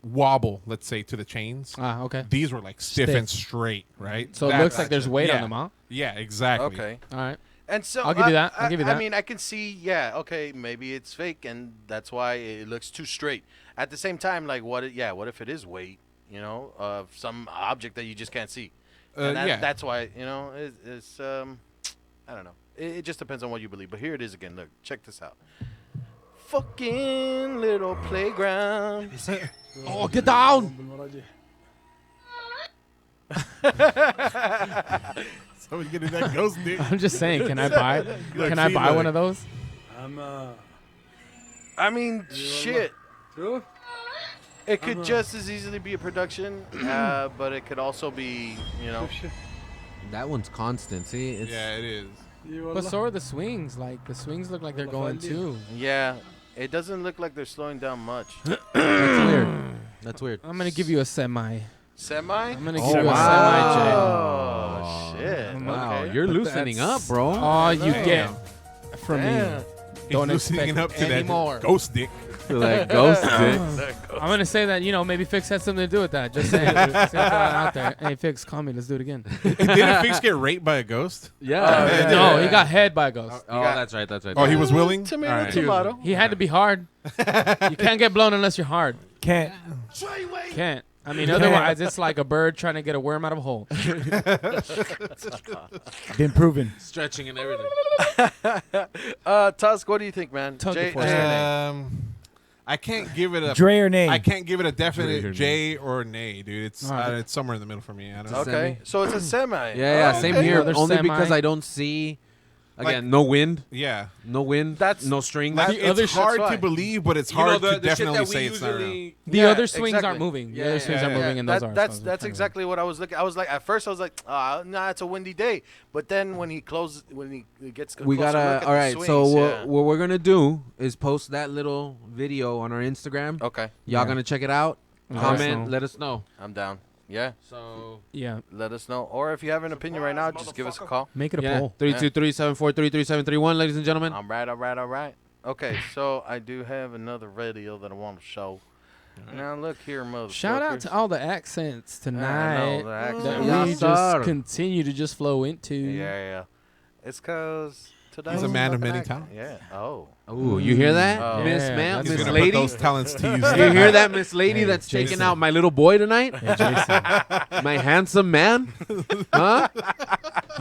wobble, let's say, to the chains. Okay. These were like stiff Stiff. and straight, right? So it That's- looks like there's weight yeah. on them, huh? Yeah, exactly. Okay. All right. And so I'll give you that. I'll give you I that. mean, I can see. Yeah. Okay. Maybe it's fake, and that's why it looks too straight. At the same time, like, what? What if it is weight? You know, of some object that you just can't see. And Yeah. That's why. You know, it's I don't know. It just depends on what you believe. But here it is again. Look, check this out. Fucking little playground. Oh, get down. Somebody getting that ghost dick. I'm just saying, can I buy? Look, Can I see, buy look. one of those? I mean, shit. It could just as easily be a production, but it could also be, you know. That one's constant. See, it's Yeah, it is. But so are the swings. Like the swings look like they're going too. Yeah, it doesn't look like they're slowing down much. that's weird. That's weird. I'm gonna give you a semi. Semi? I'm gonna Oh, give you a wow. semi, Jay. Oh, shit. Wow, Okay. you're But loosening that's up, bro. All you Damn. get from Damn. me. Don't He's loosening expect up to any that more. ghost dick. Like ghost dick. I'm gonna say that maybe Fix had something to do with that. Just saying. Just throw that out there. Hey Fix, call me. Let's do it again. Didn't Fix get raped by a ghost? Yeah. No, he got head by a ghost. Oh, that's right. That's right. Oh, he was willing? Tomato, All right. tomato. He had to be hard. You can't get blown unless you're hard. Can't. Can't. I mean, otherwise it's like a bird trying to get a worm out of a hole. Been proven. stretching and everything. Tusk, what do you think, man? Tuck Jay, it for us. I can't give it a. Dre or nay? I can't give it a definite Dre or J or nay, dude. It's All right. it's somewhere in the middle for me. I don't know. Okay, Semi. so it's a semi. Yeah, Oh, same okay. here. Another Only semi. because I don't see. Again, Like- no wind. Yeah, No wind. That's- no strings. like, The other it's hard shit's to fine. believe, but it's hard to definitely say it's not real. The Yeah, other swings exactly. aren't moving. The Yeah, other yeah, swings yeah, aren't moving, and those are. That's exactly what I was looking. I was like, at first I was like, nah, it's a windy day. But then when he gets a We closer look gotta. at All the right. swings, So yeah. what we're gonna do is post that little video on our Instagram. Okay, Y'all Yeah. gonna check it out. Let us Comment. know. Let us know. I'm down. Yeah, So Yeah, let us know. Or if you have an opinion right now, just give us a call. make it a yeah, poll. 323-743-3731, ladies and gentlemen. All right. Okay, so I do have another video that I want to show. Now look here, motherfuckers. Shout out to all the accents I know, tonight the accent. that Yes, we sir. just continue to just flow into. Yeah. It's cause today. He's a man of Fucking many act- talents. Yeah. Oh. Ooh, you hear that, Oh. Miss Yeah, Ma'am, that's He's Miss gonna put Lady? those talents to use. You hear that, Miss Lady? Hey, That's taking Jason. out my little boy tonight. Hey, Jason. My handsome man, huh?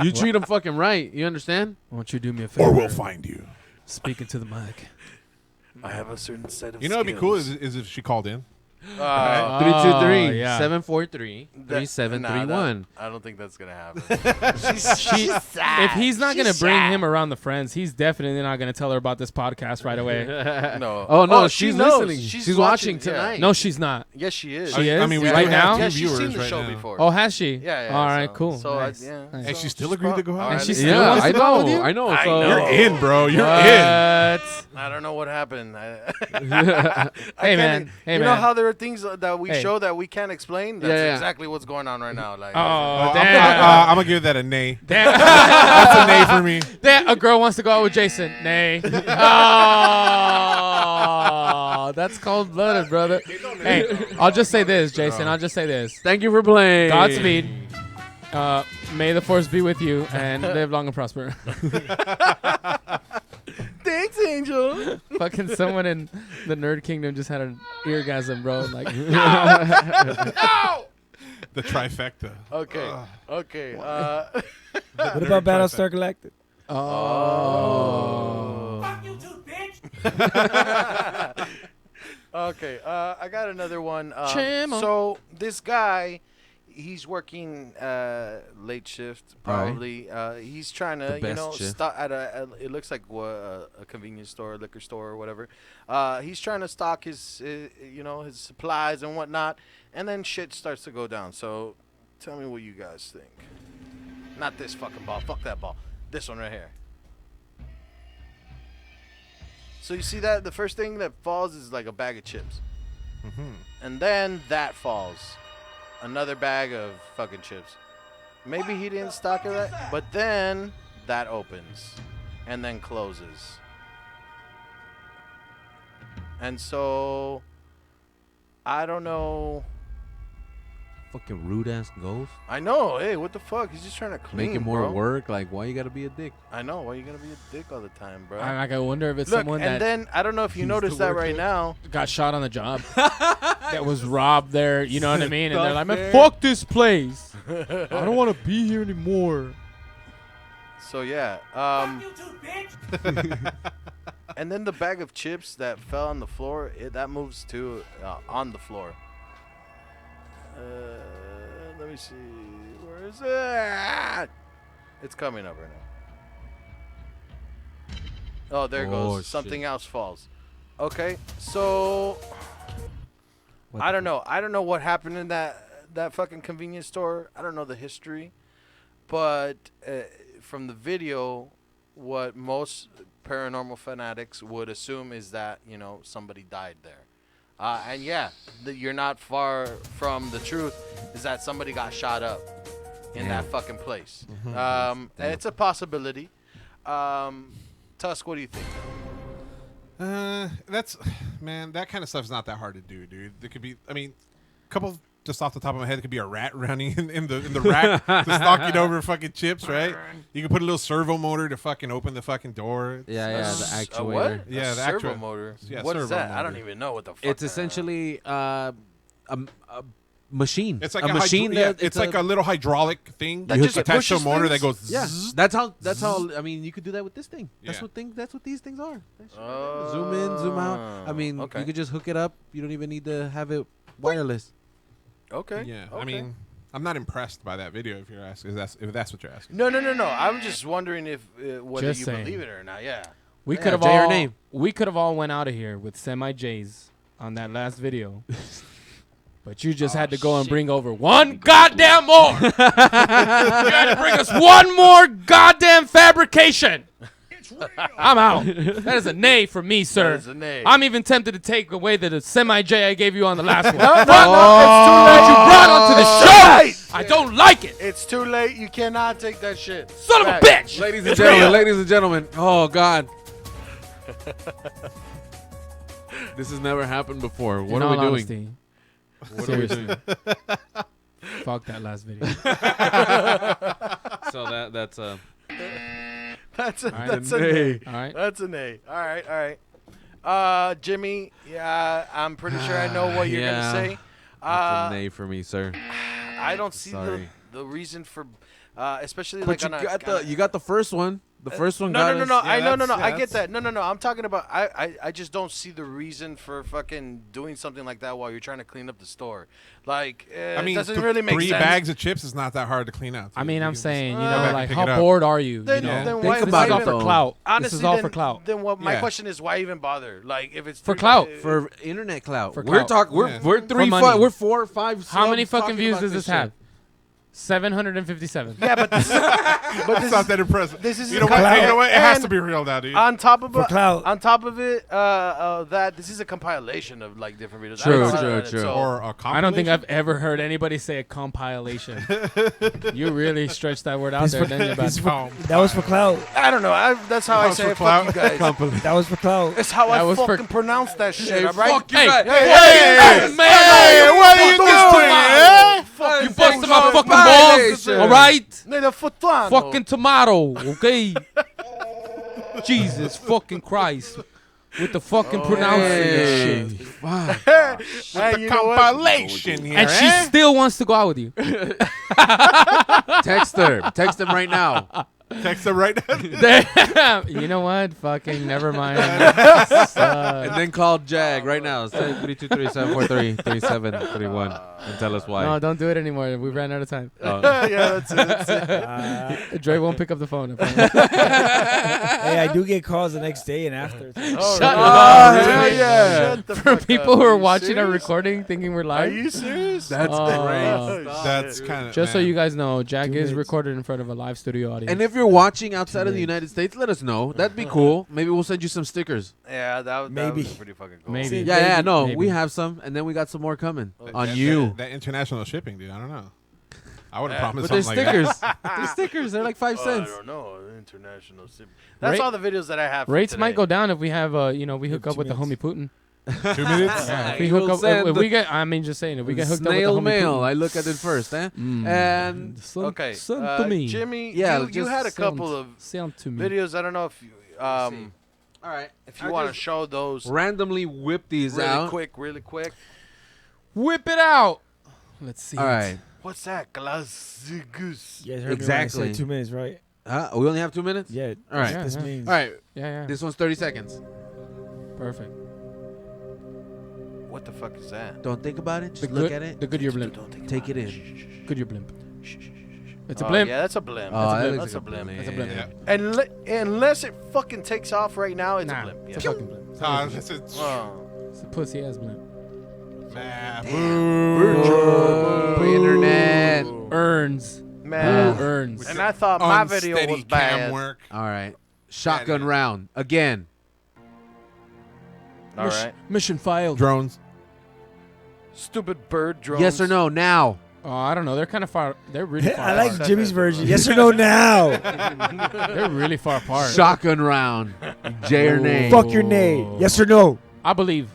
You treat him fucking right. You understand? Won't you do me a favor? Or we'll find you. Speaking to the mic. I have a certain set of You know, it'd be cool skills. is if she called in. 323 yeah. 743 Nah, 3731. I don't think that's gonna happen. If he's not gonna bring him around the friends, he's definitely not gonna tell her about this podcast right away. No. Oh no, she she's knows. listening. She's watching tonight. No, she's not. Yes, she is. She is? I mean, we Right do now? have Yeah, two she's viewers seen the right show now. before. Oh, has she? Yeah, yeah. All right, so- cool. So Nice. yeah. Nice. And she still she's agreed to go prob- out. And she I- still Yeah, wants I to go out with know. you? I know. I So know. You're in, bro. You're in. What? I don't know what happened. Hey, man. Hey, you know man. how there are things that we Hey. show that we can't explain? That's Yeah. exactly what's going on right now. Like, Oh, I'm damn. gonna give that a nay. Damn. That's a nay for me. Damn. A girl wants to go out with Jason. Nay. Oh, that's cold-blooded, brother. Hey, I'll just say this, Jason. I'll just say this. thank you for playing. Godspeed. May the force be with you and live long and prosper. thanks, Angel. Fucking someone in the Nerd Kingdom just had an eargasm, bro. Like, The trifecta. Okay. Okay. What about Battlestar Galactica? oh. Okay. I got another one. Chamo. So this guy, he's working late shift probably. He's trying to, The best shift. stock at it looks like a convenience store, liquor store, or whatever. He's trying to stock his his supplies and whatnot, and then shit starts to go down. So tell me what you guys think. Not this fucking ball. Fuck that ball. This one right here. So you see that the first thing that falls is like a bag of chips, and then that falls. Another bag of fucking chips. Maybe he didn't stock it right, but then that opens and then closes. And so I don't know. Fucking rude ass ghost. I know. Hey, what the fuck? He's just trying to clean, Making more bro. work. Like, why you gotta be a dick? I know. Why you gonna be a dick all the time, bro? I wonder if it's Look, someone and that then I don't know if you noticed that right now. got shot on the job that was robbed there. You know what I mean? And they're like, man, there. fuck this place. I don't want to be here anymore. So yeah. And then the bag of chips that fell on the floor, that moves to on the floor. Let me see. Where is it? It's coming up right now. Oh, there it Oh, goes. Something shit. else falls. Okay, so I don't know. I don't know what happened in that fucking convenience store. I don't know the history, but from the video, what most paranormal fanatics would assume is that somebody died there. And yeah, you're not far from the truth. Is that somebody got shot up in that fucking place? And it's a possibility. Tusk, what do you think? That's that kind of stuff's not that hard to do, dude. There could be, couple just off the top of my head, it could be a rat running in the rack to stalking over fucking chips, right? You can put a little servo motor to fucking open the fucking door. Yeah, the A actuator. what? Yeah, a the servo actuator. motor. Yeah, What is servo that? I don't motor. even know what the fuck. It's essentially a machine. It's like a machine. it's like a little hydraulic thing That you just attach to a pushes motor things? that goes. Yeah, zzz. that's how. I mean, you could do that with this thing. That's Yeah. That's what these things are. Zoom in, zoom out. I mean, okay. you could just hook it up. You don't even need to have it wireless. Okay. Yeah, Okay. I'm not impressed by that video. If you're asking, if that's what you're asking. No. I'm just wondering if whether Just you saying. believe it or not. Yeah. We Yeah, could have J or all name. we could have all went out of here with semi J's on that last video. But you just had to go and shit. bring over one goddamn more. You had to bring us one more goddamn fabrication. I'm out. That is a nay for me, sir. That is a nay. I'm even tempted to take away the semi J I gave you on the last one. No, Fuck that you brought onto the show. I don't like it. It's too late. You cannot take that shit. Son of a Back. bitch. Ladies and gentlemen. Oh God. This has never happened before. What In are we all doing? honesty, What are we doing? fuck that last video. So that's That's right. that's an A. All right. That's an A. All right. Jimmy, yeah, I'm pretty sure I know what you're Yeah. gonna say. That's an A for me, sir. I don't see Sorry. the reason for, especially But like on a, you got the first one. The first one no, got no, us. no, Yeah, I no. I get that's- that. No. I'm talking about. I just don't see the reason for fucking doing something like that while you're trying to clean up the store. Like, I mean, it doesn't really make three sense. bags of chips is not that hard to clean out. I dude. mean, You I'm can just saying, you go know, back and like pick how it up. bored are you? Then, You know, then Think why this about is it, all for though. clout. Honestly, this is all then, for clout. Then what? My Yeah. question is, why even bother? Like, if it's For three- clout. For internet clout. For We're clout. talking. Yeah. We're three. money. We're 4 or 5. How many subs fucking talking views about does this shit. have? 757. Yeah, but this, but this It's not that impressive. this is You know a what? clout. You know what? It has And to be real now, dude. on top of For clout. on top of it, that this is a compilation of like different videos. I True, don't know how true, to- true. so- Or a I don't think compilation? I've ever heard anybody say a compilation. You really stretched that word out there, didn't you, This is bud? for- that was for clout. I don't know. That's how I was say for it. Fuck you guys. That was for clout. It's how That I was for- fucking pronounce that shit. Hey, all right? fuck you Hey, guys. Hey, man! what are you doing? eh? You busted my fucking violation. balls, all right? Nigga, futano. Fucking tomato, okay? Jesus fucking Christ. With the fucking pronouncing and shit. Fuck. Hey, you know what? Compilation here, And she eh? still wants to go out with you. Text her. Text him right now. Text them right now. Damn. You know what? Fucking never mind. And then call JAG right now. Say 323-743-3731 and tell us why. No, don't do it anymore. We ran out of time. Oh. Yeah, that's it. That's it. Dre won't pick up the phone. Hey, I do get calls the next day and after. Oh, Shut really? up. hell yeah. Shut the For fuck people up. who are you watching our serious? recording thinking we're Are live. you serious? That's Oh. That's kind of Just so you guys know, Jag 2 is minutes. recorded in front of a live studio audience. And if you're watching outside of the minutes. United States, let us know. That'd be cool. Maybe we'll send you some stickers. Yeah, that Maybe. was pretty fucking cool. Maybe. Yeah, no, Maybe. we have some, and then we got some more coming on that, you. That international shipping, dude. I don't know. I would have Yeah, promised But they're something like that. stickers. They're stickers. They're like 5 I cents. don't know. International ship. That's Rate- all the videos that I have. for Rates today. might go down if we have, we hook up 2 with the homie minutes. Putin. 2 minutes? Yeah, if He we hook will up, send if the- we get, I mean, just saying, if we get hooked Snail up with the homie mail. Putin. I look at it first, eh? Mm. And Send- Okay, send to me. Jimmy. Yeah, you just had a Send- couple of send to me. videos. I don't know if you, all right, if you want to show those randomly whip these really out. really quick. Whip it out. Let's see. All right, What's that? Glazigous. You guys heard me when I Exactly. said 2 minutes, right? we only have 2 minutes. Yeah. All right. Yeah, This yeah. means. All right, Yeah, yeah. this one's 30 seconds. Perfect. What the fuck is that? Don't think about it. Just The look good, at it. The Goodyear blimp. Don't think Take about it in. Goodyear blimp. It's a Oh, blimp. Yeah, that's a blimp. Oh, That's a that blimp. looks That's a like blimp. That's a blimp. Yeah. And unless it fucking takes off right now, it's a Nah, blimp. it's a Yeah. fucking blimp. It's a Nah, blimp. it's Oh. It's a pussy ass blimp. Pre-internet. Earns. Man. Who earns? And I thought my video unsteady was cam bad. work. All right, shotgun Yeah. round again. All right. Mission failed. Drones. Stupid bird drones. Yes or no? Now. Oh, I don't know. They're kind of far. They're really far I like apart. Jimmy's version. Yes or no now? They're really far apart. Shotgun round. J or nay. Fuck your nay. Yes or no? I believe.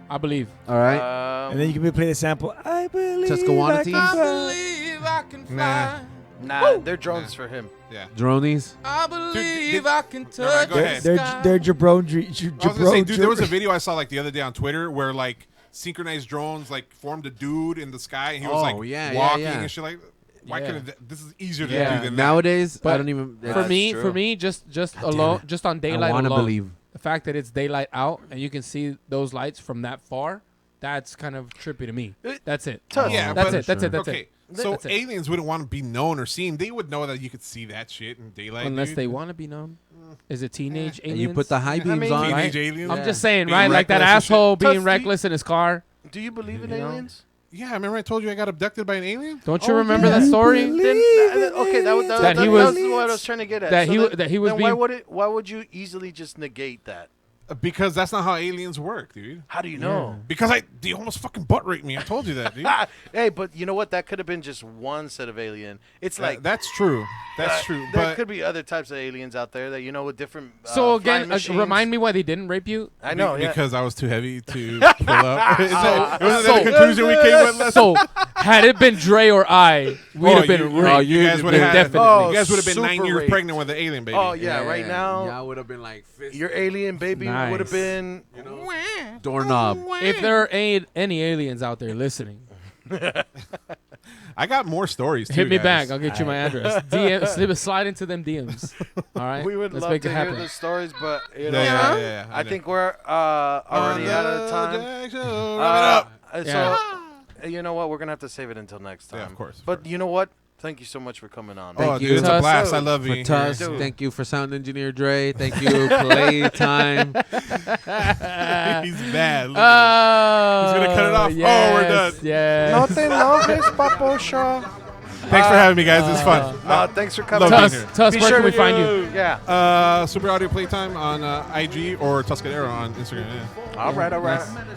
I believe. All right. And then you can play the sample. I believe Tuscaloosa I teams? can fly. believe I can Nah. Nah, they're drones for him. Yeah. Dronies. I believe I can touch go ahead. They're Jabron. I was gonna say, dude, there was a video I saw like the other day on Twitter where like synchronized drones like formed a dude in the sky and he was Oh, like yeah, walking yeah. and shit like. Why Yeah. couldn't this is easier to Yeah. do than Nowadays, But I don't even. For That's me, true. just God damn alone, it. just on I daylight want to alone, believe. the fact that it's daylight out and you can see those lights from that far, that's kind of trippy to me. That's it. Tough. Yeah, That's but- it. That's it. That's okay, it. so That's it. aliens wouldn't want to be known or seen. They would know that you could see that shit in daylight. Unless dude. they want to be known. Is it teenage And aliens? you put the high beams mean, on. Teenage right? aliens. I'm Yeah. just saying, Being right? Like that reckless and shit. asshole being Tough, reckless in his car. Do you believe in You know? aliens? Yeah, remember I told you I got abducted by an alien? Don't you remember that story? Okay, that That he was- was what I was trying to get at. that So he then- wa- that he was then why being- would why would you easily just negate that? Because that's not how aliens work, dude. How do you know? Because they almost fucking butt raped me. I told you that, dude. Hey, but you know what? That could have been just one set of alien. It's like that's true. That's true. There But could be other types of aliens out there that you know with different. So flying again, machines. remind me why they didn't rape you. I know. Yeah. because I was too heavy to pull up. Wasn't that so- the conclusion we came with? Last So Had it been Dre or I, we'd have been raped. you guys would have Definitely. Oh, you guys would have been super 9 years raped. pregnant with an alien baby. Oh yeah, right now I would have been like fist your alien baby Nice. would have been. doorknob. If there are any aliens out there listening, I got more stories too. hit me guys. back. I'll get you my address. DM, slide into them DMs. All right. We would Let's love make to it hear happen. the stories, but you Yeah, know, yeah. I know. think we're already out of time. JAG Show, wrap it up. So you know what? We're gonna have to save it until next time. Yeah, of course. But you know what? Thank you so much for coming on. Thank Oh, you. dude, it's a Tuss. blast. I love For being Tuss, here. thank you for sound engineer Dre. Thank you, Playtime. He's bad. Look at Oh, He's gonna cut it off. Oh, we're done. Yes. No te enojes, Paposha. Thanks for having me, guys. It's fun. No, thanks for coming. Love on. being here. Tuss, Be where sure can we to find you? Yeah. Super Audio Playtime on IG or Tuscadero on Instagram. Yeah. All right.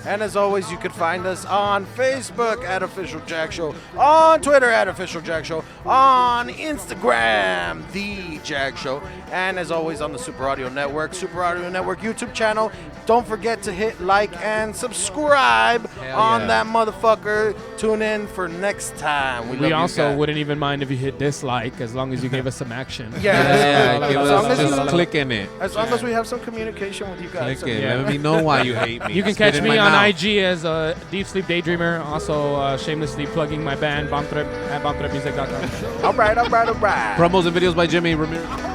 And as always, you can find us on Facebook at Official JAG Show, on Twitter at Official JAG Show, on Instagram, The JAG Show, and as always on the Super Audio Network YouTube channel. Don't forget to hit like and subscribe on that motherfucker. Tune in for next time. We love you also guys. wouldn't even mind if you hit dislike as long as you gave us some action. Yeah, give As long us as you just know- click in it. As long as we have some communication with you guys. Click it. Yeah. Let me know why you hate me. You can Spit catch in me my on mouth. IG as Deep Sleep Daydreamer. Also, shamelessly plugging my band, Bomb Trip, at bombtripmusic.com. All right. Promos and videos by Jimmy Ramirez.